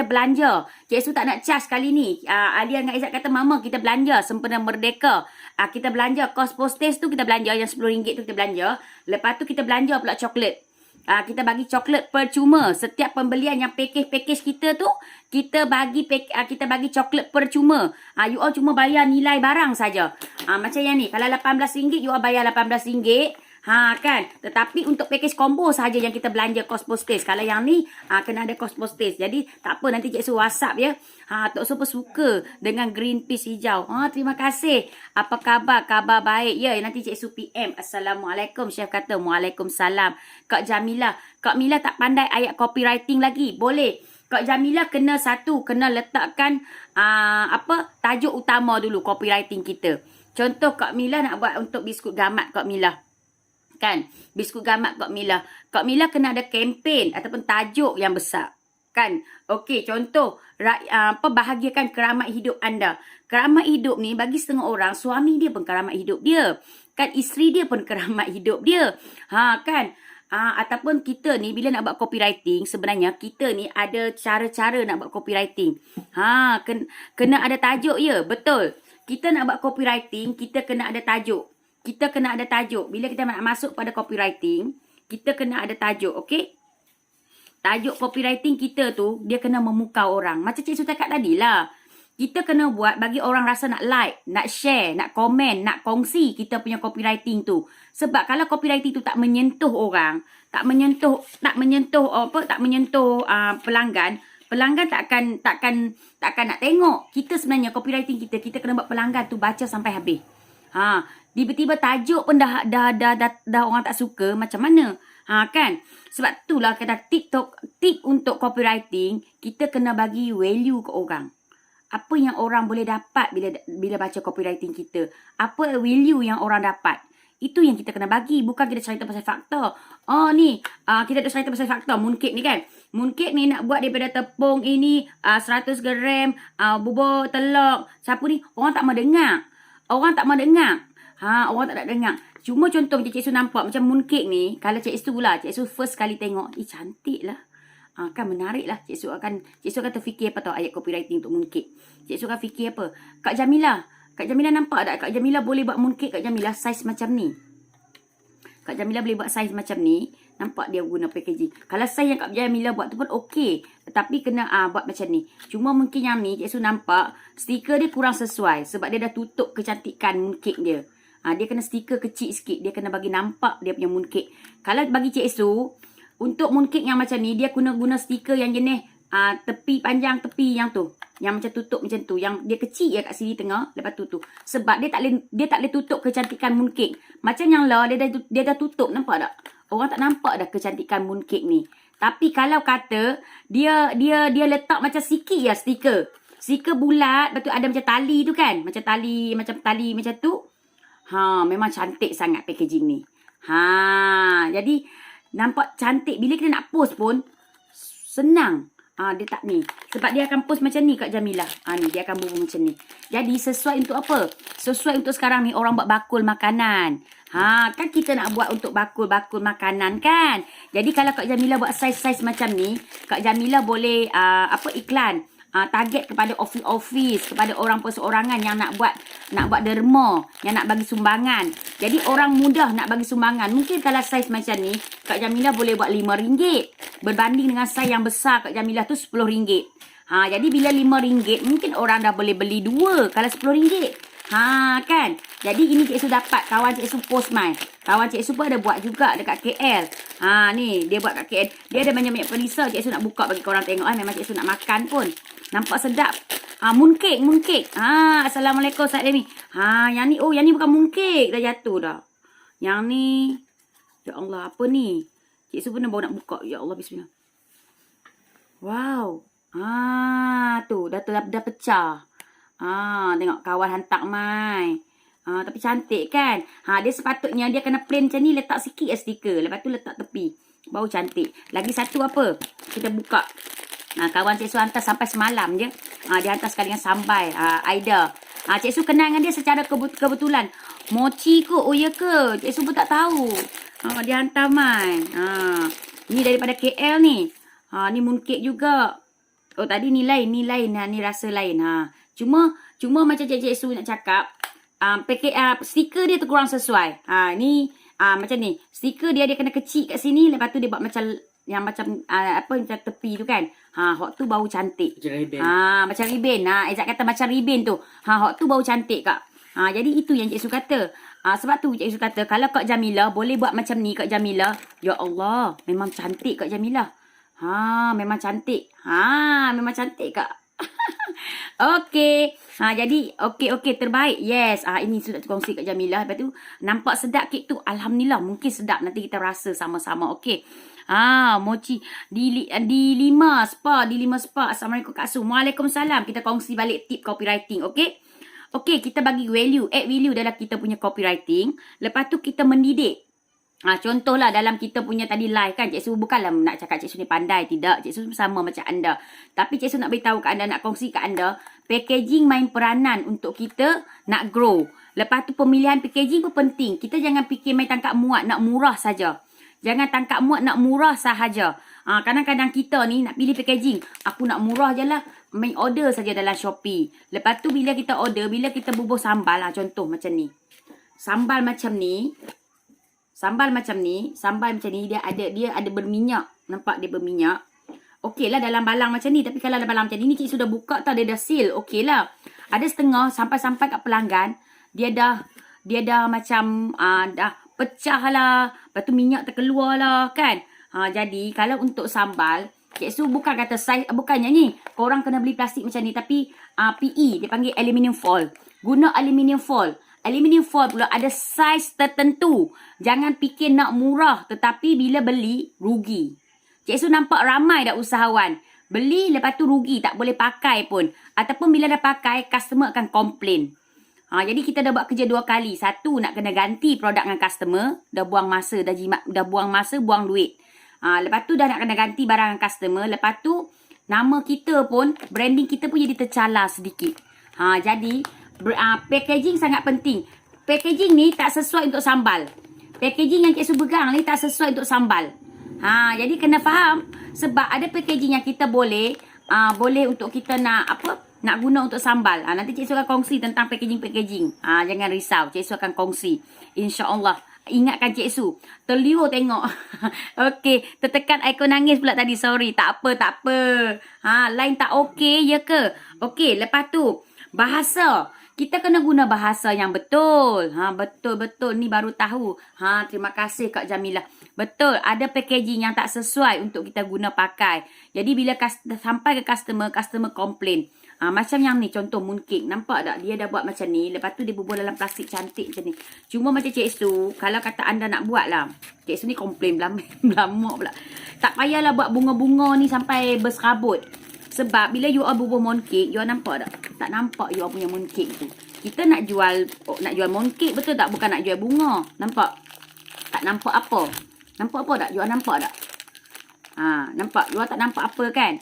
belanja. Cik Su tak nak charge kali ni. Alia dengan Izzat kata, Mama kita belanja sempena Merdeka. Kita belanja kos postage tu, kita belanja yang RM10 tu kita belanja. Lepas tu kita belanja pula coklat. Kita bagi coklat percuma. Setiap pembelian yang pakej kita tu, kita bagi coklat percuma. You all cuma bayar nilai barang saja. Macam yang ni, kalau RM18 you all bayar RM18. Kan. Tetapi untuk pakej combo saja yang kita belanja kos postage. Kalau yang ni kena ada kos postage. Jadi tak apa, nanti Cik Su WhatsApp ya. Tok Su pun suka dengan green peas hijau. Terima kasih. Apa khabar? Khabar baik. Ya, nanti Cik Su PM. Assalamualaikum. Chef kata Waalaikumsalam. Kak Jamila tak pandai ayat copywriting lagi. Boleh. Kak Jamila kena letakkan tajuk utama dulu copywriting kita. Contoh Kak Mila nak buat untuk biskut gamat Kak Mila. Kan, biskut gamat Kak Mila. Kak Mila kena ada kempen ataupun tajuk yang besar. Kan, okey, contoh bahagiakan keramat hidup anda. Keramat hidup ni bagi setengah orang, suami dia pun keramat hidup dia. Kan, isteri dia pun keramat hidup dia. Kan, ataupun kita ni bila nak buat copywriting, sebenarnya kita ni ada cara-cara nak buat copywriting. Kena ada tajuk ya, betul. Kita nak buat copywriting, kita kena ada tajuk. Bila kita nak masuk pada copywriting, kita kena ada tajuk, okey? Tajuk copywriting kita tu, dia kena memukau orang. Macam Cik Su cakap tadi lah. Kita kena buat bagi orang rasa nak like, nak share, nak komen, nak kongsi kita punya copywriting tu. Sebab kalau copywriting tu tak menyentuh orang, tak menyentuh pelanggan takkan nak tengok. Kita sebenarnya copywriting kita kena buat pelanggan tu baca sampai habis. Tiba-tiba tajuk pun dah orang tak suka, macam mana? Kan? Sebab itulah kata tip untuk copywriting, kita kena bagi value ke orang. Apa yang orang boleh dapat bila baca copywriting kita? Apa value yang orang dapat? Itu yang kita kena bagi. Bukan kita cerita pasal fakta. Kita ada cerita pasal fakta. Mooncake ni kan. Mooncake ni nak buat daripada tepung ini 100 gram, bubur telur. Siapa ni? Orang tak mau dengar. Orang tak nak dengar. Cuma contoh macam Cik Su nampak macam mooncake ni. Kalau Cik Su first kali tengok. Cantik lah. Kan menarik lah. Cik Su akan terfikir apa tau ayat copywriting untuk mooncake. Cik Su akan fikir apa. Kak Jamila nampak tak? Kak Jamila boleh buat mooncake. Kak Jamila saiz macam ni. Kak Jamila boleh buat saiz macam ni. Nampak dia guna packaging. Kalau saiz yang Kak Jamila buat tu pun okey. Tetapi kena buat macam ni. Cuma mungkin yang ni Cik Su nampak stiker dia kurang sesuai. Sebab dia dah tutup kecantikan mooncake dia. Dia kena stiker kecil sikit. Dia kena bagi nampak dia punya mooncake. Kalau bagi Cik Su, untuk mooncake yang macam ni, dia guna stiker yang jenis tepi panjang tepi yang tu. Yang macam tutup macam tu. Yang dia kecil ya kat sini tengah. Lepas tu. Sebab dia tak boleh tutup kecantikan mooncake. Macam yang lah, dia dah tutup. Nampak tak? Orang tak nampak dah kecantikan mooncake ni. Tapi kalau kata, dia letak macam sikit ya stiker. Stiker bulat. Lepas tu ada macam tali tu kan. Macam tali macam tu. Memang cantik sangat packaging ni. Jadi nampak cantik. Bila kita nak post pun senang. Dia tak ni. Sebab dia akan post macam ni Kak Jamila. Ni dia akan bubuh macam ni. Jadi sesuai untuk apa? Sesuai untuk sekarang ni orang buat bakul makanan. Kan kita nak buat untuk bakul makanan kan. Jadi kalau Kak Jamila buat saiz macam ni, Kak Jamila boleh iklan. Target kepada office, kepada orang perseorangan yang nak buat derma, yang nak bagi sumbangan. Jadi orang mudah nak bagi sumbangan. Mungkin kalau saiz macam ni, Kak Jamila boleh buat RM5. Berbanding dengan saiz yang besar Kak Jamila tu RM10. Jadi bila RM5, mungkin orang dah boleh beli 2 kalau RM10. Kan? Jadi ini Cik Su dapat. Kawan Cik Su post mai. Kawan Cik Su pun ada buat juga dekat KL. Ni dia buat kat KL. Dia ada banyak perisa. Cik Su nak buka bagi korang tengok. Memang Cik Su nak makan pun. Nampak sedap. Mooncake. Assalamualaikum Ustaz Demi. Yang ni bukan mooncake. Dah jatuh dah. Yang ni. Ya Allah, apa ni? Cik Su pun baru nak buka. Ya Allah, bismillah. Wow. Tu dah pecah. Tengok kawan hantar mai. Tapi cantik kan. Dia sepatutnya dia kena plain macam ni. Letak sikit stiker. Lepas tu letak tepi. Baru cantik. Lagi satu apa? Kita buka. Kawan Cik Su hantar sampai semalam je. Dia hantar sekali dengan sambai. Aida. Cik Su kenal dengan dia secara kebetulan. Mochi ke? Oh ya ke? Cik Su pun tak tahu. Dia hantar mai. Ni daripada KL ni. Ni mooncake juga. Oh tadi ni lain. Ni rasa lain. Cuma macam Cik Su nak cakap. Stiker dia tu kurang sesuai. Ni macam ni. Stiker dia kena kecil kat sini. Lepas tu dia buat macam yang macam macam tepi tu kan. Hak tu bau cantik. Macam ribbon. Macam ribbon. Ezak kata macam ribbon tu. Hak tu bau cantik kak. Jadi itu yang Cik Su kata. Sebab tu Cik Su kata kalau Kak Jamilah boleh buat macam ni Kak Jamilah. Ya Allah, memang cantik Kak Jamilah. Memang cantik. Memang cantik Kak. Okey. Jadi okey terbaik. Yes. Ini sudah terkongsi Kak Jamilah. Lepas tu nampak sedap kek tu. Alhamdulillah, mungkin sedap. Nanti kita rasa sama-sama. Okey. Mochi di 5 spa. Assalamualaikum Kak Su. Waalaikumsalam. Kita kongsi balik tip copywriting. Okey. Okey, kita bagi value. Add value dalam kita punya copywriting. Lepas tu kita mendidik. Contohlah dalam kita punya tadi live kan. Cik Su bukanlah nak cakap Cik Su ni pandai. Tidak. Cik Su sama macam anda. Tapi Cik Su nak beritahu kat anda, nak kongsi kat anda. Packaging main peranan untuk kita nak grow. Lepas tu pemilihan packaging pun penting. Kita jangan fikir main tangkap muat nak murah saja. Jangan tangkap muat nak murah sahaja. Kadang-kadang kita ni nak pilih packaging. Aku nak murah je lah. Main order saja dalam Shopee. Lepas tu bila kita order, bila kita bubuh sambal. Contoh macam ni. Sambal macam ni. Sambal macam ni dia ada berminyak. Nampak dia berminyak. Okey lah dalam balang macam ni. Tapi kalau dalam balang macam ni Cik sudah buka tau, dia dah seal. Okey lah. Ada setengah sampai kat pelanggan. Dia dah macam dah pecah lah. Lepas tu minyak terkeluar lah kan. Jadi kalau untuk sambal, Cik Su bukan kata saiz, bukannya ni. Korang kena beli plastik macam ni. Tapi PE, dia panggil aluminium foil. Guna aluminium foil. Aluminium foil pula ada saiz tertentu. Jangan fikir nak murah. Tetapi bila beli, rugi. Cik Su nampak ramai dah usahawan. Beli lepas tu rugi. Tak boleh pakai pun. Ataupun bila dah pakai, customer akan komplain. Jadi kita dah buat kerja 2 kali. Satu, nak kena ganti produk dengan customer. Dah buang masa, buang duit. Lepas tu dah nak kena ganti barang dengan customer. Lepas tu, nama kita pun, branding kita pun jadi tercalar sedikit. Jadi, packaging sangat penting. Packaging ni tak sesuai untuk sambal. Packaging yang Cik Su pegang ni tak sesuai untuk sambal. Jadi kena faham. Sebab ada packaging yang kita boleh untuk kita nak guna untuk sambal. Nanti Cik Su akan kongsi tentang packaging. Jangan risau. Cik Su akan kongsi. InsyaAllah. Ingatkan Cik Su. Terliur tengok. Okey. Tertekan ikon nangis pula tadi. Sorry. Tak apa. Line tak okey ya ke? Okey. Lepas tu. Bahasa. Kita kena guna bahasa yang betul. Betul. Ni baru tahu. Terima kasih Kak Jamilah. Betul. Ada packaging yang tak sesuai untuk kita guna pakai. Jadi bila sampai ke customer komplain. Macam yang ni contoh mooncake. Nampak tak? Dia dah buat macam ni. Lepas tu dia bubuh dalam plastik cantik macam ni. Cuma macam Cik Su. Kalau kata anda nak buat lah. Cik Su ni komplain belamuk pula. Tak payahlah buat bunga-bunga ni sampai berserabut. Sebab bila you all bubuh mooncake. You all nampak tak? Tak nampak you all punya mooncake tu. Kita nak jual mooncake betul tak? Bukan nak jual bunga. Nampak? Tak nampak apa? Nampak apa tak? You all nampak tak? Nampak? You all tak nampak apa kan?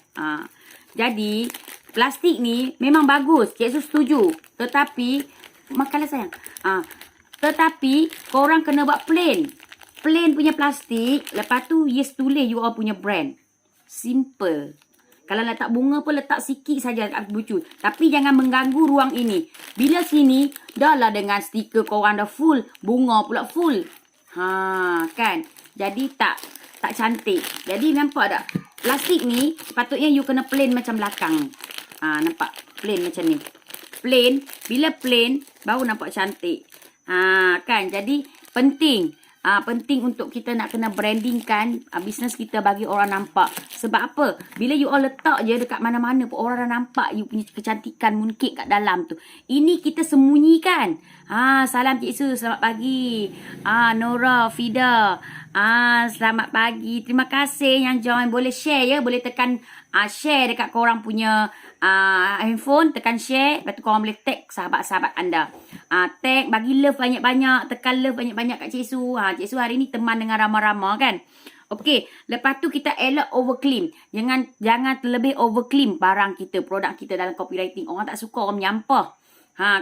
Jadi plastik ni memang bagus. Cik Su setuju. Tetapi, makanlah sayang. Tetapi, korang kena buat plain. Plain punya plastik. Lepas tu, yes tulis you all punya brand. Simple. Kalau letak bunga pun letak sikit saja kat bucu. Tapi jangan mengganggu ruang ini. Bila sini, dah lah dengan stiker korang dah full. Bunga pula full. Kan? Jadi tak cantik. Jadi nampak tak? Plastik ni, patutnya you kena plain macam belakang. Nampak? Plain macam ni. Plain. Bila plain, baru nampak cantik. Kan? Jadi, penting. Penting untuk kita nak kena brandingkan bisnes kita bagi orang nampak. Sebab apa? Bila you all letak je dekat mana-mana pun orang dah nampak you punya kecantikan mooncake kat dalam tu. Ini kita sembunyikan. Salam Cik Su. Selamat pagi. Nora, Fida. Selamat pagi. Terima kasih yang join. Boleh share ya. Boleh tekan share dekat korang punya handphone. Tekan share. Lepas tu korang boleh tag sahabat-sahabat anda. Tag. Bagi love banyak-banyak. Tekan love banyak-banyak kat Cik Su. Cik Su hari ni teman dengan Rama-Rama kan. Okey. Lepas tu kita elak overclaim. Jangan terlebih overclaim barang kita. Produk kita dalam copywriting. Orang tak suka orang menyampah.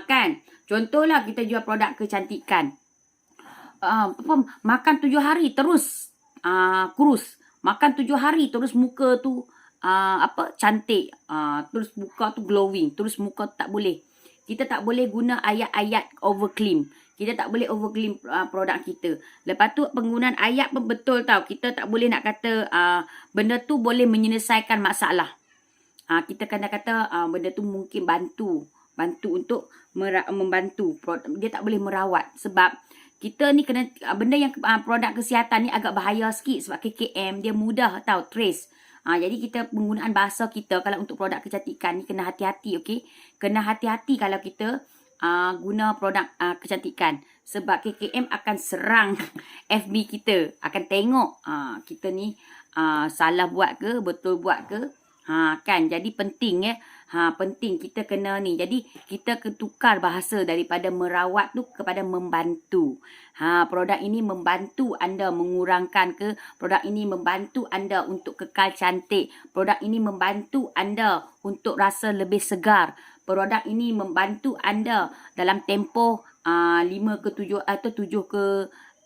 Kan. Contohlah kita jual produk kecantikan. Makan 7 hari terus kurus. Makan 7 hari terus muka tu cantik. Terus muka tu glowing. Terus muka tu tak boleh. Kita tak boleh guna ayat-ayat overclean. Kita tak boleh overclean produk kita. Lepas tu penggunaan ayat pun betul tau. Kita tak boleh nak kata benda tu boleh menyelesaikan masalah. Kita kena kata benda tu mungkin bantu untuk membantu. Dia tak boleh merawat sebab kita ni kena benda yang produk kesihatan ni agak bahaya sikit sebab KKM dia mudah tau trace. Jadi kita penggunaan bahasa kita kalau untuk produk kecantikan ni kena hati-hati, okey. Kena hati-hati kalau kita guna produk kecantikan sebab KKM akan serang FB kita, akan tengok kita ni salah buat ke, betul buat ke. Kan jadi penting ya. Penting kita kena ni. Jadi kita tukar bahasa daripada merawat tu kepada membantu. Produk ini membantu anda mengurangkan ke, produk ini membantu anda untuk kekal cantik, produk ini membantu anda untuk rasa lebih segar, produk ini membantu anda dalam tempoh 5 ke 7 atau 7 ke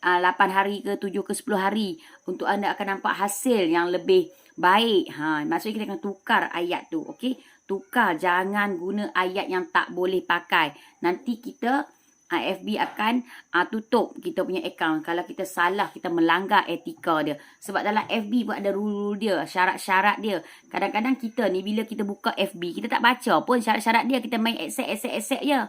8 hari ke 7 ke 10 hari untuk anda akan nampak hasil yang lebih baik. Maksudnya kita akan tukar ayat tu, okey? Tukar, jangan guna ayat yang tak boleh pakai. Nanti kita FB akan tutup kita punya akaun kalau kita salah, kita melanggar etika dia. Sebab dalam FB pun ada rule dia, syarat-syarat dia. Kadang-kadang kita ni bila kita buka FB, kita tak baca pun syarat-syarat dia, kita main accept je.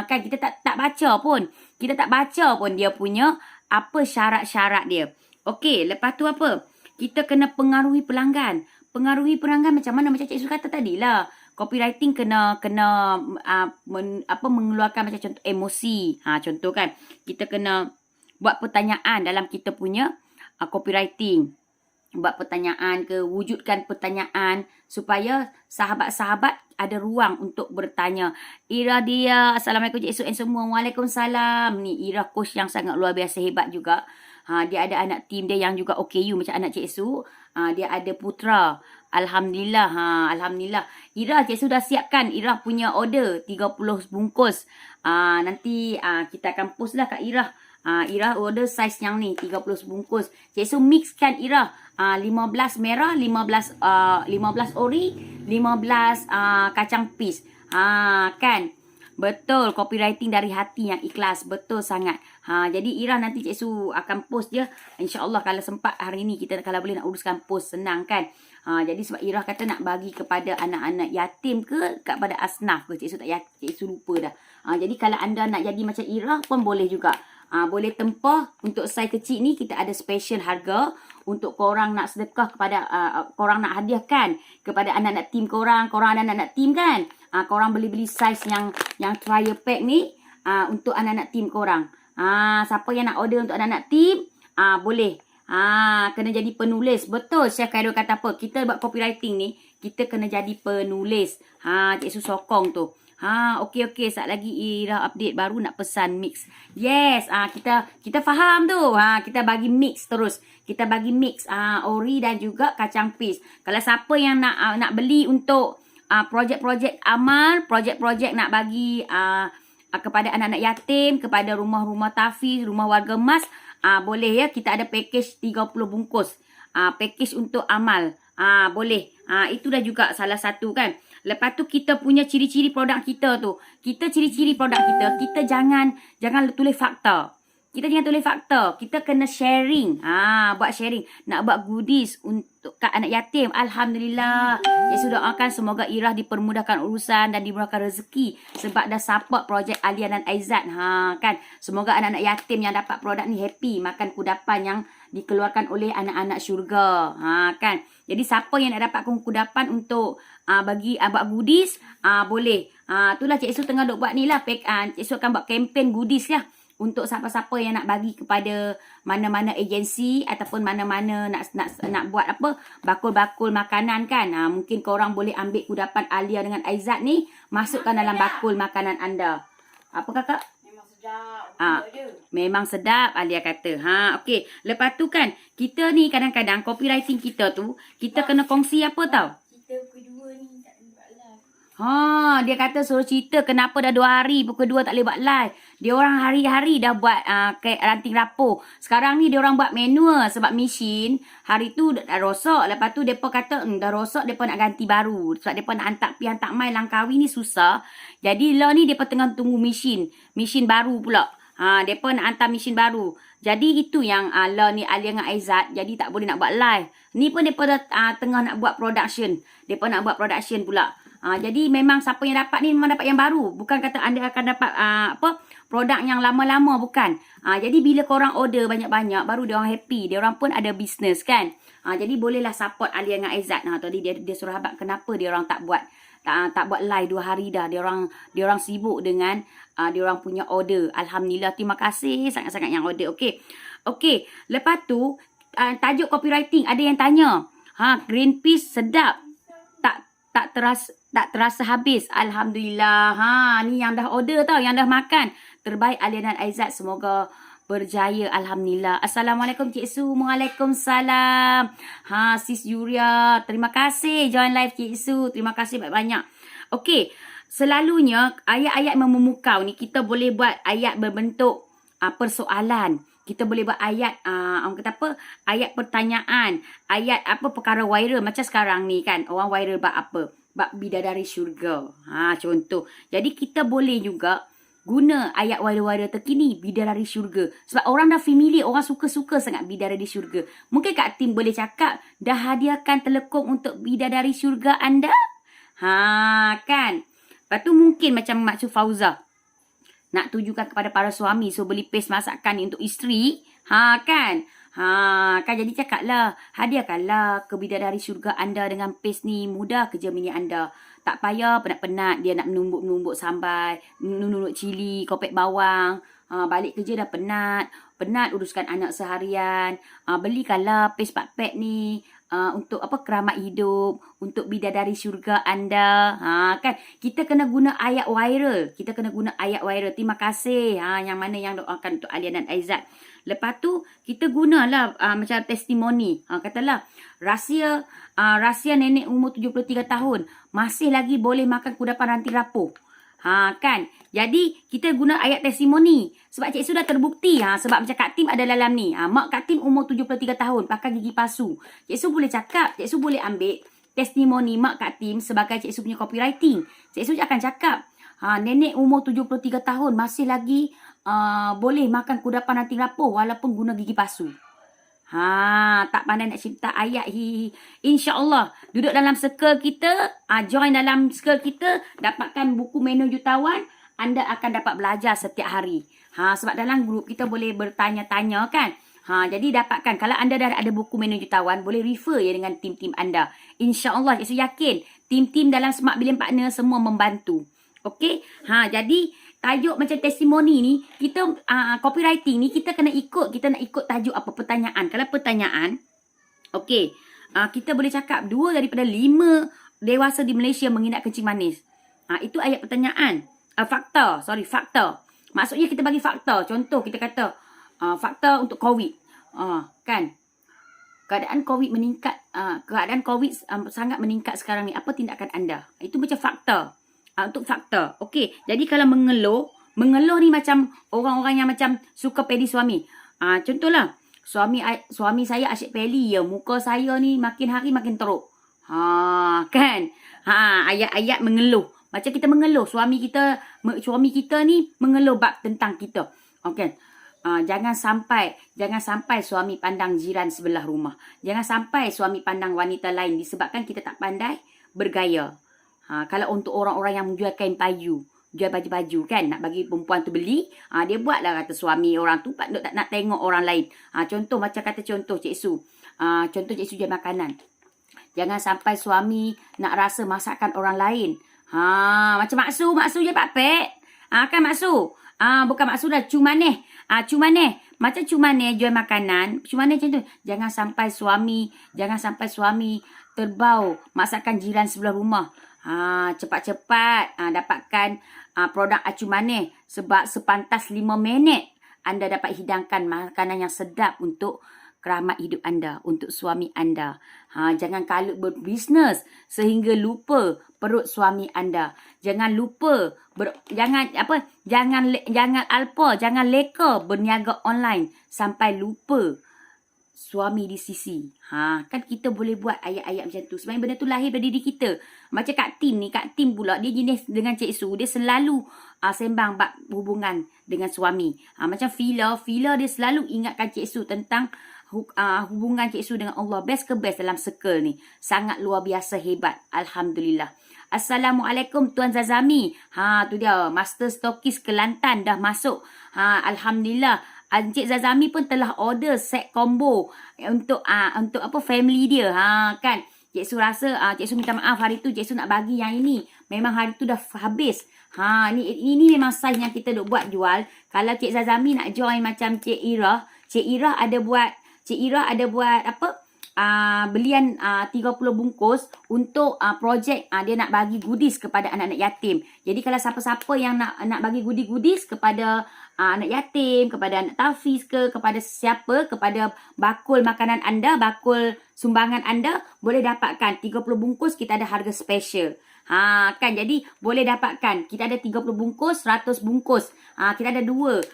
Kan kita tak baca pun. Kita tak baca pun dia punya apa syarat-syarat dia. Okey, lepas tu apa? Kita kena pengaruhi pelanggan. Pengaruhi pelanggan macam mana? Macam Cik Su kata tadi lah. Copywriting kena mengeluarkan macam contoh emosi. Contoh kan. Kita kena buat pertanyaan dalam kita punya copywriting. Buat pertanyaan ke, wujudkan pertanyaan supaya sahabat-sahabat ada ruang untuk bertanya. Ira dia, Assalamualaikum Cik Su and semua. Waalaikumsalam. Ni Ira coach yang sangat luar biasa hebat juga. Dia ada anak tim dia yang juga OKU macam anak Cik Su. Dia ada putra. Alhamdulillah. Alhamdulillah. Ira, Cik Su dah siapkan Ira punya order 30 bungkus. Nanti kita akan post lah kat Ira. Ira order saiz yang ni 30 bungkus. Cik Su mixkan Ira 15 merah, 15 ori, 15 kacang pis. Kan? Betul, copywriting dari hati yang ikhlas. Betul sangat. Jadi Ira nanti Cik Su akan post dia. InsyaAllah kalau sempat hari ni kita kalau boleh nak uruskan post, senang kan. Jadi sebab Ira kata nak bagi kepada anak-anak yatim ke kepada asnaf ke. Cik Su Cik Su lupa dah. Jadi kalau anda nak jadi macam Ira pun boleh juga. Boleh tempah untuk saiz kecil ni kita ada special harga untuk korang nak sedekah kepada korang nak hadiahkan kepada anak-anak tim korang ada anak-anak tim kan. Korang beli saiz yang trial pack ni untuk anak-anak tim korang. Siapa yang nak order untuk anak-anak tim boleh. Kena jadi penulis. Betul Chef Khairul kata apa? Kita buat copywriting ni kita kena jadi penulis. Cik Su sokong tu. Okey. Sat lagi Ira update baru nak pesan mix. Yes, kita faham tu. Kita bagi mix terus. Kita bagi mix ori dan juga kacang pis. Kalau siapa yang nak beli untuk projek-projek amal, projek-projek nak bagi kepada anak-anak yatim, kepada rumah-rumah tafiz, rumah warga emas, boleh ya. Kita ada package 30 bungkus. Package untuk amal. Boleh. Itu dah juga salah satu kan. Lepas tu kita punya ciri-ciri produk kita tu. Ciri-ciri produk kita jangan tulis fakta. Kita jangan tulis fakta. Kita kena sharing. Buat sharing. Nak buat goodies untuk kat anak yatim. Alhamdulillah. Saya sudah doakan semoga Ira dipermudahkan urusan dan dimudahkan rezeki. Sebab dah support projek Alia dan Aizat. Kan. Semoga anak-anak yatim yang dapat produk ni happy. Makan kudapan yang dikeluarkan oleh anak-anak syurga. Kan. Jadi siapa yang nak dapat kudapan untuk bagi buat goodies, boleh. Itulah Cik Su tengah duk buat ni lah. Cik Su akan buat kempen goodies lah. Untuk siapa-siapa yang nak bagi kepada mana-mana agensi ataupun mana-mana nak buat apa, bakul-bakul makanan kan. Mungkin korang boleh ambil kudapan Alia dengan Aizat ni, masukkan dalam bakul makanan anda. Apa kakak? Memang sedap. Memang sedap Alia kata. Okey. Lepas tu kan, kita ni kadang-kadang copywriting kita tu, kita kena kongsi apa tau? Kita kedua ni tak boleh buat live. Dia kata suruh cerita kenapa dah 2 hari pukul 2 tak boleh buat live. Dia orang hari-hari dah buat ranting rapor. Sekarang ni dia orang buat manual sebab mesin hari tu dah rosak. Lepas tu depa kata dah rosak, depa nak ganti baru. Sebab depa nak hantar mai Langkawi ni susah. Jadi lah ni depa tengah tunggu mesin baru pula. Depa nak hantar mesin baru. Jadi itu yang lah ni Alia dengan Aizat. Jadi tak boleh nak buat live. Ni pun depa dah tengah nak buat production. Depa nak buat production pula. Jadi memang siapa yang dapat ni memang dapat yang baru. Bukan kata anda akan dapat produk yang lama-lama, bukan. Jadi bila korang order banyak-banyak baru dia orang happy. Dia orang pun ada business kan. Jadi bolehlah support Alia dengan Aizat. Tadi dia suruh abang kenapa dia orang tak buat live 2 hari dah. Dia orang sibuk dengan dia orang punya order. Alhamdulillah, terima kasih sangat-sangat yang order. Okey. Lepas tu tajuk copywriting ada yang tanya. Green peas sedap. Tak terasa habis. Alhamdulillah. Ni yang dah order tau, yang dah makan. Terbaik Alia dan Aizat, semoga berjaya. Alhamdulillah. Assalamualaikum Cik Su. Waalaikumsalam. Sis Yuria, terima kasih join live Cik Su. Terima kasih banyak-banyak. Okey, selalunya ayat-ayat memukau ni kita boleh buat ayat berbentuk persoalan. Kita boleh buat ayat orang kata apa? Ayat pertanyaan, ayat perkara viral macam sekarang ni kan. Orang viral bab apa? Bab bidadari syurga. Contoh. Jadi kita boleh juga guna ayat viral-viral terkini bidadari syurga. Sebab orang dah familiar, orang suka-suka sangat bidadari syurga. Mungkin Kak Tim boleh cakap, dah hadiahkan telekung untuk bidadari syurga anda? Kan? Lepas tu mungkin macam Mak Su Fauza nak tujukan kepada para suami, so beli paste masakan ni untuk isteri, kan jadi cakaplah, hadiahkanlah ke bidadari syurga anda dengan paste ni, mudah kerja mini anda. Tak payah penat-penat dia nak menumbuk sambal, menumbuk cili, kopek bawang. Balik kerja dah penat uruskan anak seharian. Belikanlah paste pack ni untuk keramat hidup, untuk bidadari syurga anda. Kan kita kena guna ayat viral. Terima kasih yang mana yang doakan untuk Alia dan Aizat. Lepas tu kita gunalah macam testimoni. Katalah rahsia nenek umur 73 tahun masih lagi boleh makan kudapan ranting rapor. Kan. Jadi kita guna ayat testimoni. Sebab Cik Su dah terbukti. Sebab macam Kak Tim ada dalam ni. Mak Kak Tim umur 73 tahun pakai gigi palsu. Cik Su boleh cakap, Cik Su boleh ambil testimoni Mak Kak Tim sebagai Cik Su punya copywriting. Cik Su akan cakap, nenek umur 73 tahun masih lagi boleh makan kudapan ranting rapor walaupun guna gigi palsu. Tak pandai nak cipta ayat. InsyaAllah duduk dalam circle kita, join dalam circle kita, dapatkan buku menu jutawan, anda akan dapat belajar setiap hari. Sebab dalam grup kita boleh bertanya-tanya kan. Jadi dapatkan, kalau anda dah ada buku menu jutawan, boleh refer ya dengan tim-tim anda. InsyaAllah, Cik Su yakin tim-tim dalam Smart Billion Partner semua membantu. Okey. Jadi tajuk macam testimoni ni, kita copywriting ni kita kena ikut, kita nak ikut tajuk apa pertanyaan. Kalau pertanyaan, okey, kita boleh cakap 2 daripada 5 dewasa di Malaysia menginap kencing manis. Itu ayat pertanyaan. Fakta. Maksudnya kita bagi fakta. Contoh kita kata fakta untuk COVID. Kan? Keadaan COVID meningkat, sangat meningkat sekarang ni. Apa tindakan anda? Itu macam fakta. Untuk fakta. Okey. Jadi kalau mengeluh ni macam orang-orang yang macam suka pedi suami. Contohlah, suami saya asyik peli ya. Muka saya ni makin hari makin teruk. Kan? Ayat-ayat mengeluh. Macam kita mengeluh. Suami kita ni mengeluh bab tentang kita. Okey. Jangan sampai suami pandang jiran sebelah rumah. Jangan sampai suami pandang wanita lain disebabkan kita tak pandai bergaya. Kalau untuk orang-orang yang menjual kain payu, jual baju-baju kan, nak bagi perempuan tu beli, dia buatlah kata suami orang tu nak tengok orang lain. Contoh Cik Su. Contoh Cik Su jual makanan. Jangan sampai suami nak rasa masakan orang lain. Macam Mak Su je pakpek. Kan Mak Su? Bukan Mak Su dah, Cumaneh. Macam Cumaneh jual makanan. Cumaneh macam tu. Jangan sampai suami terbau masakan jiran sebelah rumah. Cepat-cepat dapatkan produk Acumaneh sebab sepantas 5 minit anda dapat hidangkan makanan yang sedap untuk keramat hidup anda, untuk suami anda. Jangan kalut berbisnes sehingga lupa perut suami anda. Jangan lupa jangan leka berniaga online sampai lupa suami di sisi. Kan kita boleh buat ayat-ayat macam tu. Sebenarnya benda tu lahir dari diri kita. Macam Kak Tim pula, dia jenis dengan Cik Su, dia selalu sembang bab hubungan dengan suami. Macam Fila dia selalu ingatkan Cik Su tentang hubungan Cik Su dengan Allah. Best ke best dalam circle ni. Sangat luar biasa hebat. Alhamdulillah. Assalamualaikum Tuan Zazami. Tu dia, Master Stokis Kelantan dah masuk. Alhamdulillah. Encik Zazami pun telah order set combo untuk family dia. Kan. Cik Su rasa Cik Su minta maaf hari tu Cik Su nak bagi yang ini. Memang hari tu dah habis. Ini memang saiz yang kita duk buat jual. Kalau Cik Zazami nak join macam Cik Ira ada buat belian 30 bungkus untuk projek dia nak bagi goodies kepada anak-anak yatim. Jadi kalau siapa-siapa yang nak bagi goodies kepada anak yatim, kepada anak tafiz kepada siapa, kepada bakul makanan anda, bakul sumbangan anda, boleh dapatkan 30 bungkus, kita ada harga special. Kan, jadi boleh dapatkan. Kita ada 30 bungkus, 100 bungkus. Kita ada 30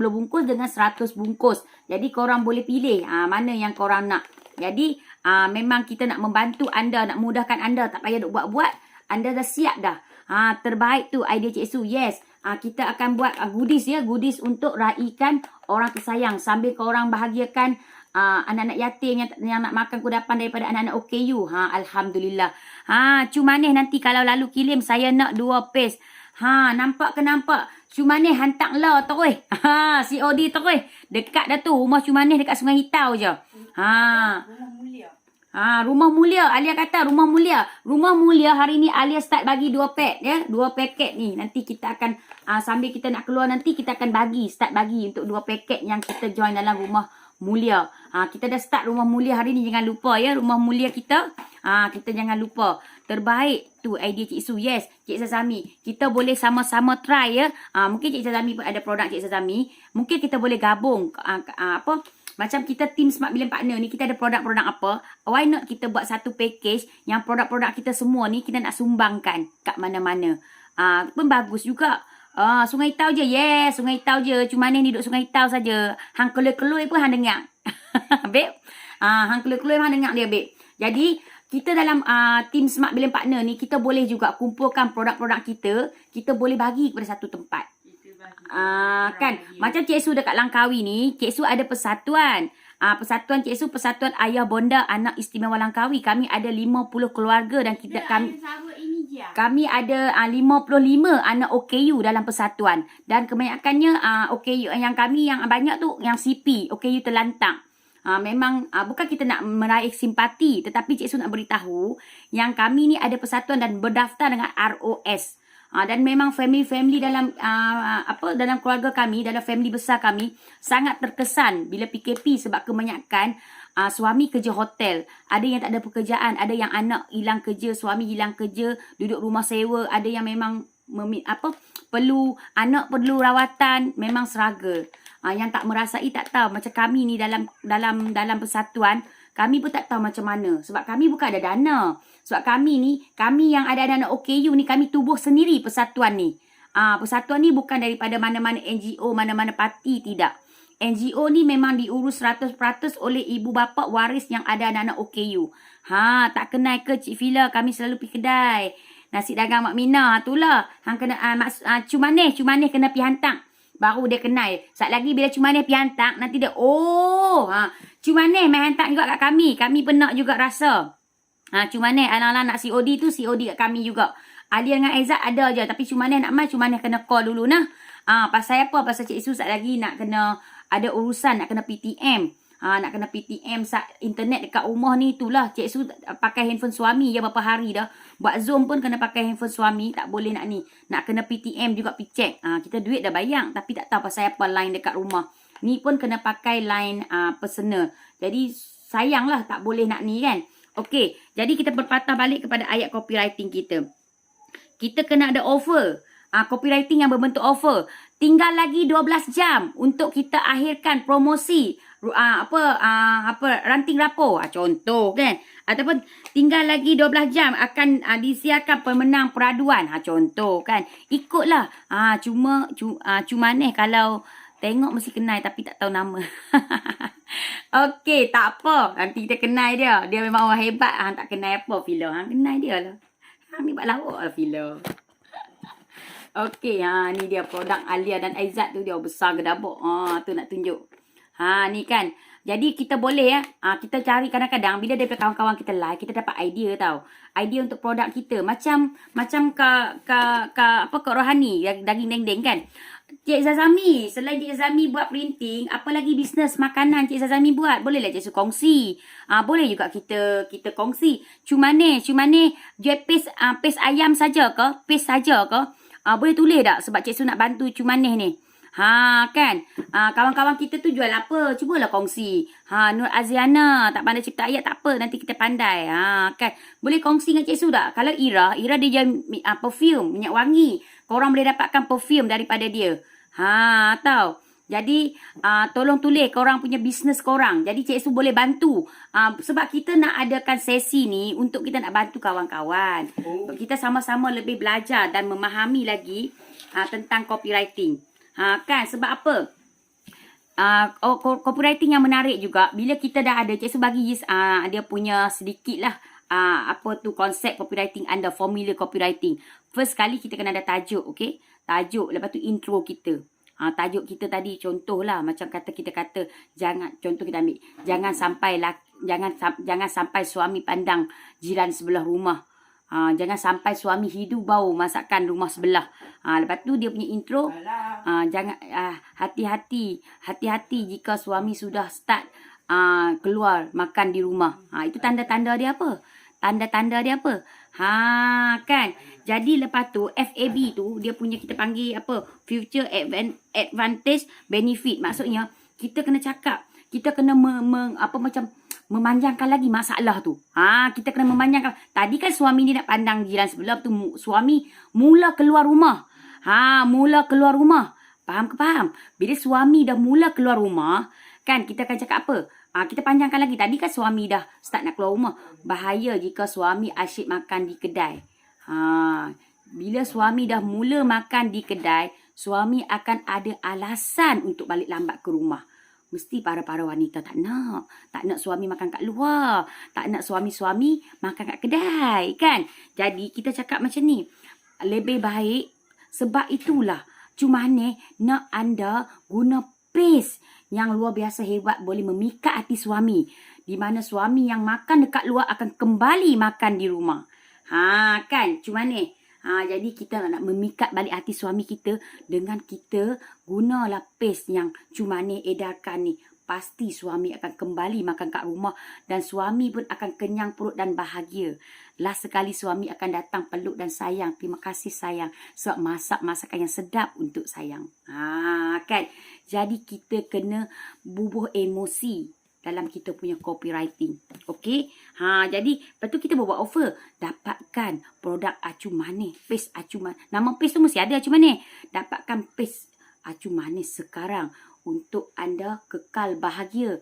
bungkus dengan 100 bungkus. Jadi korang boleh pilih mana yang korang nak. Jadi memang kita nak membantu anda, nak mudahkan anda, tak payah duk buat-buat. Anda dah siap dah. Terbaik tu idea Cik Su. Yes. Kita akan buat goodies untuk raikan orang tersayang sambil korang bahagiakan anak-anak yatim yang nak makan kudapan daripada anak-anak OKU. Alhamdulillah. Cumanih nanti kalau lalu kilim saya nak 2 pace. Nampak ke nampak? Cumanih hantar lah terus. COD terus. Dekat dah tu. Rumah Cumanih dekat Sungai Hitau je. Rumah mulia. Alia kata rumah mulia. Rumah mulia hari ni Alia start bagi 2 pack ya. 2 paket ni. Nanti kita akan sambil kita nak keluar nanti kita akan start bagi untuk 2 paket yang kita join dalam rumah mulia. Kita dah start rumah mulia hari ni, jangan lupa ya, rumah mulia kita. Kita jangan lupa. Terbaik tu idea Cik Su. Yes, Cik Zazami. Kita boleh sama-sama try ya. Mungkin Cik Zazami pun ada produk Cik Zazami. Mungkin kita boleh gabung macam kita Team Smart Billion Partner ni, kita ada produk-produk apa. Why not kita buat satu package yang produk-produk kita semua ni kita nak sumbangkan kat mana-mana. Pun bagus juga. Sungai Hitau je. Yes, Sungai Hitau je. Cuma ni duduk Sungai Hitau saja. Hang keloi-keloi pun hang dengar. Beb. Hang keloi-keloi hang dengar dia, beb. Jadi, kita dalam Team Smart Billion Partner ni, kita boleh juga kumpulkan produk-produk kita. Kita boleh bagi kepada satu tempat. Kan. Macam Cik Su dekat Langkawi ni, Cik Su ada persatuan. Persatuan Cik Su, Persatuan Ayah Bonda Anak Istimewa Langkawi. Kami ada 50 keluarga dan kami ada 55 anak OKU dalam persatuan. Dan kebanyakannya OKU yang kami yang banyak tu yang CP, OKU terlantak. Memang bukan kita nak meraih simpati, tetapi Cik Su nak beritahu yang kami ni ada persatuan dan berdaftar dengan ROS. Dan memang family dalam dalam keluarga kami, dalam family besar kami sangat terkesan bila PKP sebab kebanyakan suami kerja hotel, ada yang tak ada pekerjaan, ada yang anak hilang kerja, suami hilang kerja, duduk rumah sewa, ada yang memang perlu rawatan, memang struggle. Yang tak merasai tak tahu macam kami ni dalam persatuan, kami pun tak tahu macam mana sebab kami bukan ada dana. Sebab kami yang ada anak OKU ni, kami tubuh sendiri persatuan ni. Persatuan ni bukan daripada mana-mana NGO, mana-mana parti, tidak. NGO ni memang diurus 100% oleh ibu bapa waris yang ada anak-anak OKU. Tak kenal ke Cik Fila? Kami selalu pergi kedai nasi dagang Mak Mina. Itulah. Hang kena Cumanih kena pergi hantar. Baru dia kenal. Saat lagi bila Cumanih pergi hantar, nanti dia Cumanih main hantar juga kat kami. Kami pernah juga rasa. Cumanih anak-anak nak COD tu, COD kat kami juga. Alia dengan Aizat ada je. Tapi Cumanih nak Cumanih kena call dulu nah. Pasal apa? Pasal Cik Su saat lagi nak kena ada urusan, nak kena PTM. Nak kena PTM internet dekat rumah ni, itulah. Cik Su pakai handphone suami ya berapa hari dah. Buat Zoom pun kena pakai handphone suami. Tak boleh nak ni. Nak kena PTM juga pergi check. Kita duit dah bayang. Tapi tak tahu pasal apa line dekat rumah. Ni pun kena pakai line personal. Jadi sayanglah tak boleh nak ni kan. Okey. Jadi kita berpatah balik kepada ayat copywriting kita. Kita kena ada offer. Copywriting yang berbentuk offer. tinggal lagi 12 jam untuk kita akhirkan promosi ranting rapor, contoh kan, ataupun tinggal lagi 12 jam akan disiarkan pemenang peraduan, contoh kan. Ikutlah. Cuma ni kalau tengok mesti kenal tapi tak tahu nama. Okey, tak apa. Nanti kita kenal dia. Dia memang orang hebat. Tak kenal apa Filo. Kenal dia lah. Ni buat lawak lah Filo. Okey, ni dia produk Alia dan Aizat tu, dia besar gedabuk. Tu nak tunjuk. Ni kan. Jadi kita boleh kita cari kadang-kadang bila daripada kawan-kawan kita live, kita dapat idea tau. Idea untuk produk kita. Macam Kak Rohani, daging dendeng kan. Cik Zazami, selain Cik Zazami buat printing, apa lagi bisnes makanan Cik Zazami buat? Bolehlah Cik Su kongsi. Boleh juga kita kongsi. Cuma ni jual paste ayam saja ke? Paste saja ke? Boleh tulis tak? Sebab Cik Su nak bantu cuma ni. Kan. Kawan-kawan kita tu jual apa? Cubalah kongsi. Nur Aziana tak pandai cipta ayat, tak apa, nanti kita pandai. Kan. Boleh kongsi dengan Cik Su tak? Kalau Ira dia jual perfume, minyak wangi. Korang boleh dapatkan perfume daripada dia. Tahu. Jadi tolong tulis korang punya bisnes korang. Jadi Cik Su boleh bantu. Sebab kita nak adakan sesi ni untuk kita nak bantu kawan-kawan. Kita sama-sama lebih belajar dan memahami lagi tentang copywriting. Kan, sebab apa? Copywriting yang menarik juga. Bila kita dah ada, Cik Su bagi dia punya sedikit lah. Konsep copywriting under formula copywriting. First kali kita kena ada tajuk, okay? Tajuk, lepas tu intro kita. Tajuk kita tadi contohlah macam kita kata contoh kita ambil jangan sampai suami pandang jiran sebelah rumah. Jangan sampai suami hidu bau masakan rumah sebelah. Lepas tu dia punya intro, jangan hati-hati jika suami sudah start keluar makan di rumah. Itu tanda-tanda dia apa? Tanda-tanda dia apa? Kan. Jadi lepas tu FAB tu dia punya kita panggil apa? Future advantage benefit. Maksudnya kita kena cakap, kita kena memanjangkan lagi masalah tu. Kita kena memanjangkan. Tadi kan suami ni nak pandang jiran sebelah tu, suami mula keluar rumah. Mula keluar rumah. Faham ke faham? Bila suami dah mula keluar rumah, kan kita akan cakap apa? Kita panjangkan lagi. Tadi kan suami dah start nak keluar rumah. Bahaya jika suami asyik makan di kedai. Bila suami dah mula makan di kedai, suami akan ada alasan untuk balik lambat ke rumah. Mesti para wanita tak nak suami makan kat luar. Tak nak suami makan kat kedai, kan? Jadi kita cakap macam ni. Lebih baik, sebab itulah cuma ni nak anda guna pace yang luar biasa hebat, boleh memikat hati suami. Di mana suami yang makan dekat luar akan kembali makan di rumah. Kan? Cuma ni. Jadi kita nak memikat balik hati suami kita dengan kita gunalah paste yang cuma ni edarkan ni. Pasti suami akan kembali makan kat rumah dan suami pun akan kenyang perut dan bahagia. Last sekali suami akan datang peluk dan sayang. Terima kasih sayang sebab masak masakan yang sedap untuk sayang. Kan? Jadi kita kena bubuh emosi dalam kita punya copywriting. Okey? Jadi lepas tu kita buat offer. Dapatkan produk Acu Manis, paste Acu Manis. Nama paste tu mesti ada Acu Manis. Dapatkan paste Acu Manis sekarang untuk anda kekal bahagia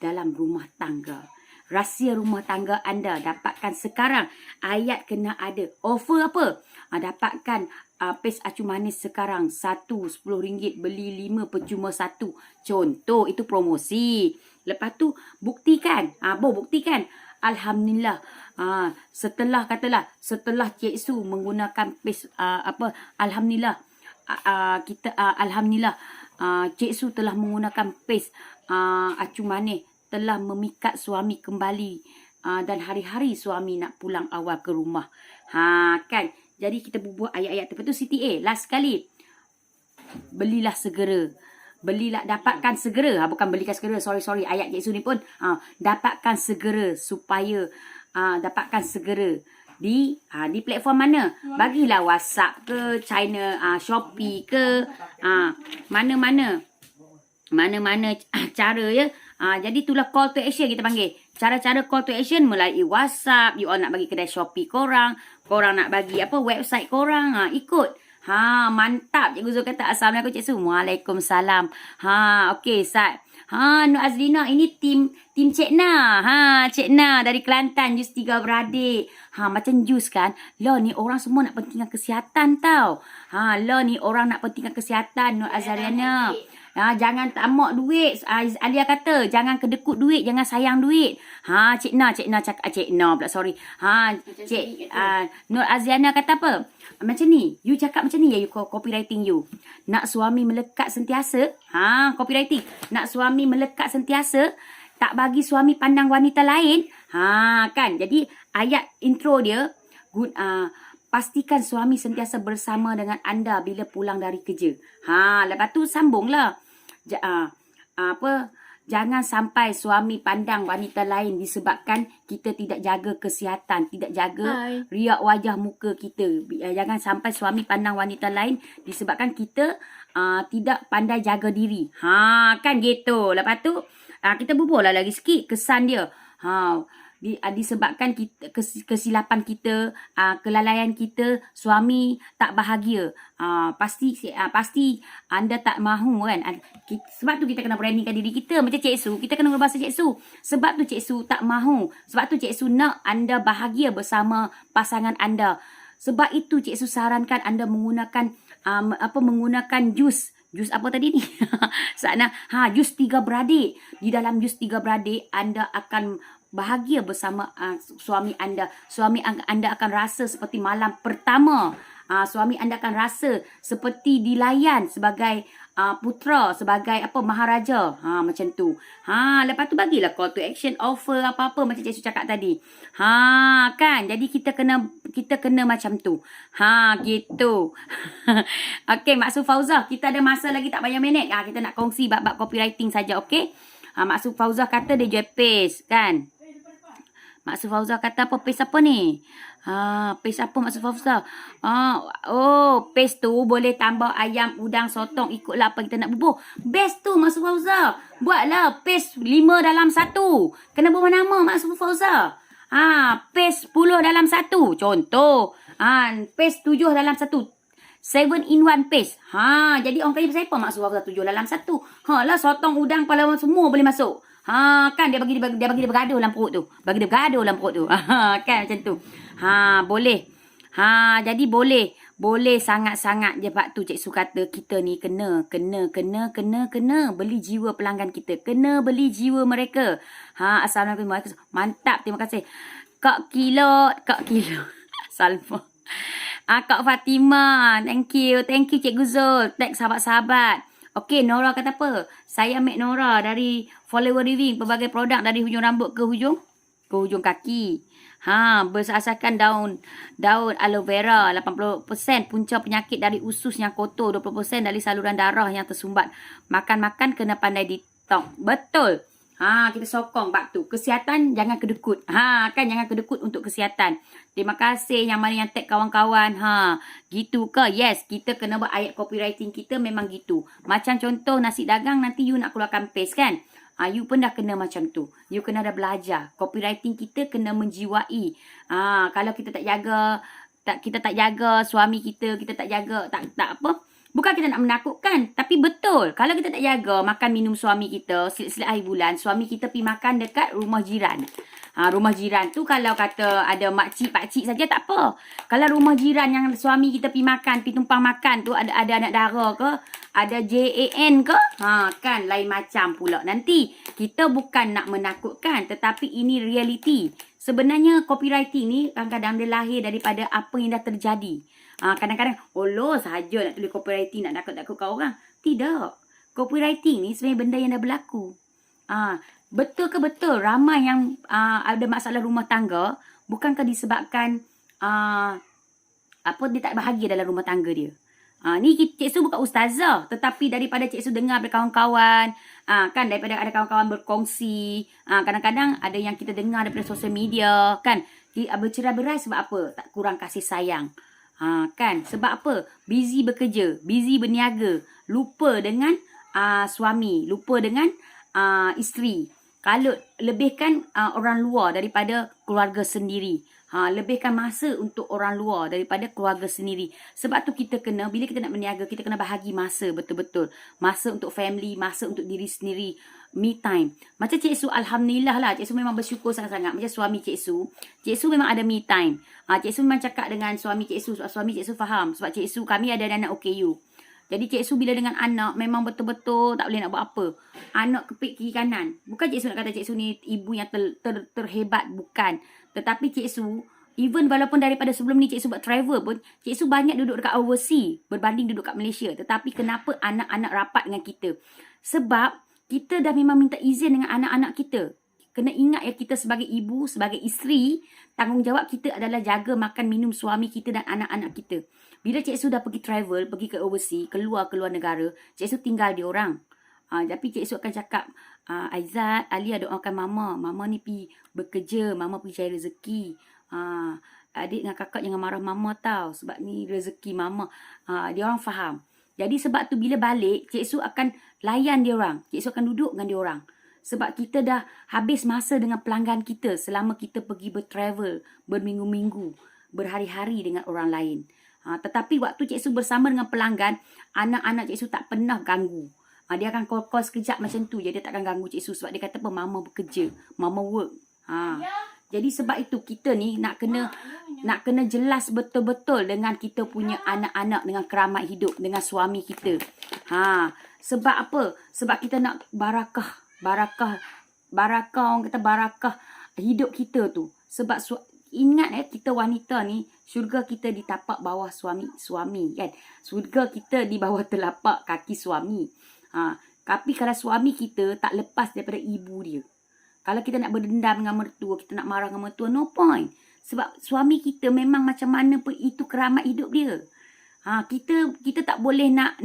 dalam rumah tangga. Rahsia rumah tangga anda dapatkan sekarang. Ayat kena ada. Offer apa? Dapatkan paste Acu Manis sekarang. 1 RM10, beli 5 percuma 1. Contoh, itu promosi. Lepas tu buktikan. Buktikan. Alhamdulillah. Setelah Cik Su menggunakan paste Alhamdulillah. Alhamdulillah. Cik Su telah menggunakan paste Acu Manis, telah memikat suami kembali dan hari-hari suami nak pulang awal ke rumah. Kan? Jadi kita bubuh ayat-ayat tu. Lepas tu CTA last sekali. Belilah segera. Dapatkan segera. Bukan belikan segera. Sorry. Ayat Cik Su ni pun dapatkan segera supaya dapatkan segera di platform mana? Bagilah WhatsApp ke, China, Shopee ke, mana-mana cara ya. Jadi itulah call to action kita panggil. Cara-cara call to action melalui WhatsApp. You all nak bagi kedai Shopee korang nak bagi website korang, ikut. Mantap. Cikgu Zul kata Assalamualaikum Cik Su. Waalaikumsalam. Okey, Sat. Nur Azlina, ini tim Cik Na. Cik Na dari Kelantan, jus 3 beradik. Macam jus kan. Lah ni orang semua nak pentingkan kesihatan tau. Lah ni orang nak pentingkan kesihatan, Nur Azariana. Jangan tamak duit. Alia kata, jangan kedekut duit, jangan sayang duit. Cik Na cakap, Cik Na pula, sorry. Cik Nur Aziana kata apa? Macam ni, you cakap macam ni ya, you copywriting you. Nak suami melekat sentiasa, copywriting. Nak suami melekat sentiasa, tak bagi suami pandang wanita lain. Kan, jadi ayat intro dia, good, pastikan suami sentiasa bersama dengan anda bila pulang dari kerja. Lepas tu sambunglah. Jangan sampai suami pandang wanita lain disebabkan kita tidak jaga kesihatan, tidak jaga riak wajah muka kita. Jangan sampai suami pandang wanita lain disebabkan kita tidak pandai jaga diri. Kan gitu. Lepas tu kita berbual lah lagi sikit kesan dia. Disebabkan kita, kesilapan kita, kelalaian kita, suami tak bahagia. Pasti anda tak mahu kan. Sebab tu kita kena brandingkan diri kita. Macam Cik Su, kita kena berbahasa Cik Su. Sebab tu Cik Su tak mahu. Sebab tu Cik Su nak anda bahagia bersama pasangan anda. Sebab itu Cik Su sarankan anda menggunakan menggunakan jus. Jus apa tadi ni? Jus 3 beradik. Di dalam jus 3 beradik, anda akan bahagia bersama suami anda. Suami anda akan rasa seperti malam pertama. Suami anda akan rasa seperti dilayan sebagai putera, sebagai maharaja. Macam tu. Lepas tu bagilah call to action, offer apa-apa macam Cik Su cakap tadi. Kan? Jadi kita kena macam tu. Gitu. Okey, Mak Su Fauzah, kita ada masa lagi tak banyak minit. Kita nak kongsi bab-bab copywriting saja, okey? Mak Su Fauzah kata dia jual paste, kan? Mak Su Fauzah kata apa? Paste apa ni? Paste apa Mak Su Fauzah? Paste tu boleh tambah ayam, udang, sotong, ikutlah apa kita nak bubuh. Best tu Mak Su Fauzah. Buatlah paste 5 dalam 1. Kena berubah nama Mak Su Fauzah. Paste 10 dalam 1. Contoh. Paste 7 dalam 1. 7 in 1 paste. Jadi orang kaya siapa Mak Su Fauzah 7 dalam 1. Lah sotong, udang, palawan semua boleh masuk. Kan dia bagi dia bergaduh dalam perut tu. Bagi dia bergaduh dalam perut tu. Kan macam tu. Boleh. Jadi boleh sangat-sangat je Pak tu Cik Su kata kita ni kena beli jiwa pelanggan kita. Kena beli jiwa mereka. Assalamualaikum. Mantap, terima kasih. Kak Kilo. Salma. Kak Fatimah. Thank you Cikgu Zul. Tag sahabat-sahabat. Okey, Nora kata apa? Saya ambil Nora dari follower living, pelbagai produk dari hujung rambut ke hujung kaki. Berasaskan daun aloe vera, 80% punca penyakit dari usus yang kotor, 20% dari saluran darah yang tersumbat. Makan kena pandai detox. Betul. Kita sokong bab tu. Kesihatan jangan kedekut. Kan jangan kedekut untuk kesihatan. Terima kasih yang mana yang tag kawan-kawan. Gitu ke? Yes, kita kena buat ayat copywriting kita memang gitu. Macam contoh nasi dagang nanti you nak keluarkan paste kan? You pun dah kena macam tu. You kena dah belajar. Copywriting kita kena menjiwai. Kalau kita tak jaga suami kita tak jaga, tak apa. Bukan kita nak menakutkan, tapi betul. Kalau kita tak jaga makan minum suami kita, silit-silit akhir bulan, suami kita pergi makan dekat rumah jiran. Rumah jiran tu kalau kata ada makcik, pakcik saja tak apa. Kalau rumah jiran yang suami kita pergi makan, pergi tumpang makan tu ada anak dara ke, ada JAN ke, kan lain macam pula. Nanti kita bukan nak menakutkan, tetapi ini realiti. Sebenarnya copywriting ni kadang-kadang dia lahir daripada apa yang dah terjadi. Kadang-kadang, sahaja nak tulis copywriting, nak takut-takutkan orang. Tidak. Copywriting ni sebenarnya benda yang dah berlaku. Betul ke betul ramai yang ada masalah rumah tangga, bukankah disebabkan dia tak bahagia dalam rumah tangga dia. Ni Cik Su bukan ustazah, tetapi daripada Cik Su dengar daripada kawan-kawan, kan daripada ada kawan-kawan berkongsi, kadang-kadang ada yang kita dengar daripada sosial media, kan bercerai-berai sebab apa? Tak kurang kasih sayang. Kan sebab apa? Busy bekerja, busy berniaga, lupa dengan suami, lupa dengan isteri. Kalau lebihkan orang luar daripada keluarga sendiri. Lebihkan masa untuk orang luar daripada keluarga sendiri. Sebab tu kita kena, bila kita nak berniaga, kita kena bahagi masa betul-betul. Masa untuk family, masa untuk diri sendiri. Me time. Macam Cik Su, Alhamdulillah lah. Cik Su memang bersyukur sangat-sangat. Macam suami Cik Su memang ada me time. Cik Su memang cakap dengan suami Cik Su. Suami Cik Su faham. Sebab Cik Su, kami ada anak OKU. Jadi Cik Su bila dengan anak memang betul-betul tak boleh nak buat apa. Anak kepik kiri kanan. Bukan Cik Su nak kata Cik Su ni ibu yang terhebat. Bukan. Tetapi Cik Su, even walaupun daripada sebelum ni Cik Su buat travel pun, Cik Su banyak duduk dekat overseas berbanding duduk kat Malaysia. Tetapi kenapa anak-anak rapat dengan kita? Sebab kita dah memang minta izin dengan anak-anak kita. Kena ingat ya, kita sebagai ibu, sebagai isteri, tanggungjawab kita adalah jaga makan minum suami kita dan anak-anak kita. Bila Cik Su dah pergi travel, pergi ke overseas, keluar negara, Cik Su tinggal dia orang. Tapi Cik Su akan cakap, Aizat, Alia doakan Mama. Mama ni pergi bekerja, Mama pergi cari rezeki. Adik dengan kakak jangan marah Mama tau, sebab ni rezeki Mama. Dia orang faham. Jadi sebab tu bila balik, Cik Su akan layan dia orang. Cik Su akan duduk dengan dia orang. Sebab kita dah habis masa dengan pelanggan kita selama kita pergi bertravel, berminggu-minggu, berhari-hari dengan orang lain. Tetapi waktu Cik Su bersama dengan pelanggan, anak-anak Cik Su tak pernah ganggu. Dia akan call sekejap macam tu je. Dia takkan ganggu Cik Su sebab dia kata apa? Mama bekerja. Mama work. Jadi sebab itu kita ni nak kena jelas betul-betul dengan kita punya anak-anak, dengan keramat hidup, dengan suami kita. Sebab apa? Sebab kita nak barakah orang kata barakah hidup kita tu. Sebab ingat kita wanita ni, syurga kita di tapak bawah suami kan. Syurga kita di bawah telapak kaki suami. Tapi kalau suami kita tak lepas daripada ibu dia. Kalau kita nak berdendam dengan mertua, kita nak marah dengan mertua, no point. Sebab suami kita memang macam mana pun itu keramat hidup dia. Kita tak boleh nak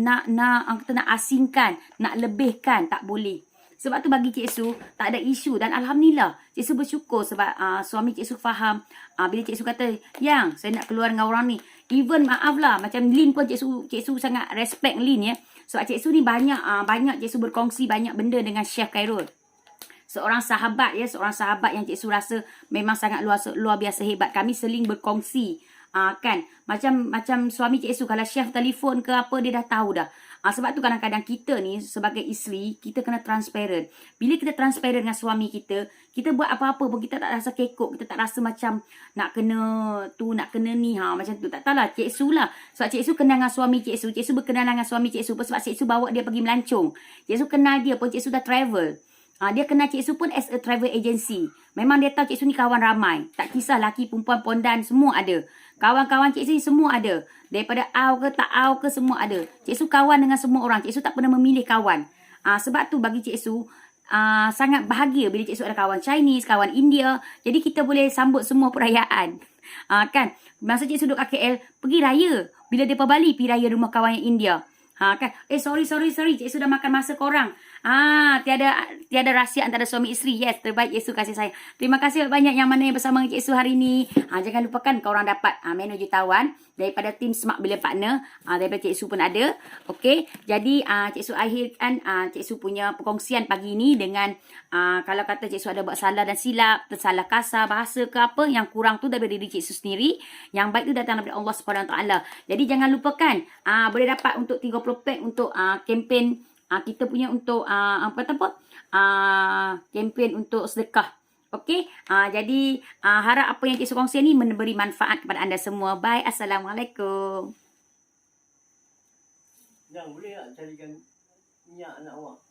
asingkan, nak lebihkan, tak boleh. Sebab tu bagi Cik Su tak ada isu. Dan Alhamdulillah Cik Su bersyukur sebab suami Cik Su faham. Bila Cik Su kata, Yang saya nak keluar dengan orang ni, even maaf lah, macam Lin pun Cik Su sangat respect Lin ya. Sebab Cik Su ni banyak Cik Su berkongsi banyak benda dengan Chef Khairul. Seorang sahabat yang Cik Su rasa memang sangat luar biasa hebat. Kami seling berkongsi. Kan macam suami Cik Su, kalau chef telefon ke apa, dia dah tahu dah. Sebab tu kadang-kadang kita ni sebagai isteri, kita kena transparent. Bila kita transparent dengan suami kita buat apa-apa pun kita tak rasa kekok, kita tak rasa macam nak kena tu, nak kena ni, macam tu. Tak tahulah Cik Su lah. Sebab Cik Su kenal dengan suami Cik Su berkenalan dengan suami Cik Su sebab Cik Su bawa dia pergi melancong. Cik Su kenal dia pun, Cik Su dah travel. Dia kenal Cik Su pun as a travel agency. Memang dia tahu Cik Su ni kawan ramai. Tak kisah laki, perempuan, pondan, semua ada. Kawan-kawan Cik Su ni semua ada. Daripada aw ke tak aw ke semua ada. Cik Su kawan dengan semua orang. Cik Su tak pernah memilih kawan. Sebab tu bagi Cik Su, sangat bahagia bila Cik Su ada kawan Chinese, kawan India. Jadi kita boleh sambut semua perayaan. Kan? Masa Cik Su duduk kat KL, pergi raya. Bila dia Bali, pergi raya rumah kawan yang India. Kan? Sorry. Cik Su dah makan masa korang. Tiada rahsia antara suami isteri. Yes, terbaik Cik Su kasih saya. Terima kasih banyak yang mana yang bersama dengan Cik Su hari ni. Jangan lupakan korang dapat menu jutawan daripada tim Smart Billion Partner. Daripada Cik Su pun ada. Okey. Jadi Cik Su akhirkan Cik Su punya perkongsian pagi ni dengan kalau kata Cik Su ada buat salah dan silap, tersalah kasar bahasa ke apa, yang kurang tu daripada diri Cik Su sendiri, yang baik tu datang daripada Allah Subhanahu Taala. Jadi jangan lupakan boleh dapat untuk 30 pack untuk kempen kita punya untuk kempen untuk sedekah. Okey. Jadi harap apa yang Cik Su kongsi ni memberi manfaat kepada anda semua. Bye. Assalamualaikum. Yang boleh tak carikan minyak anak awak?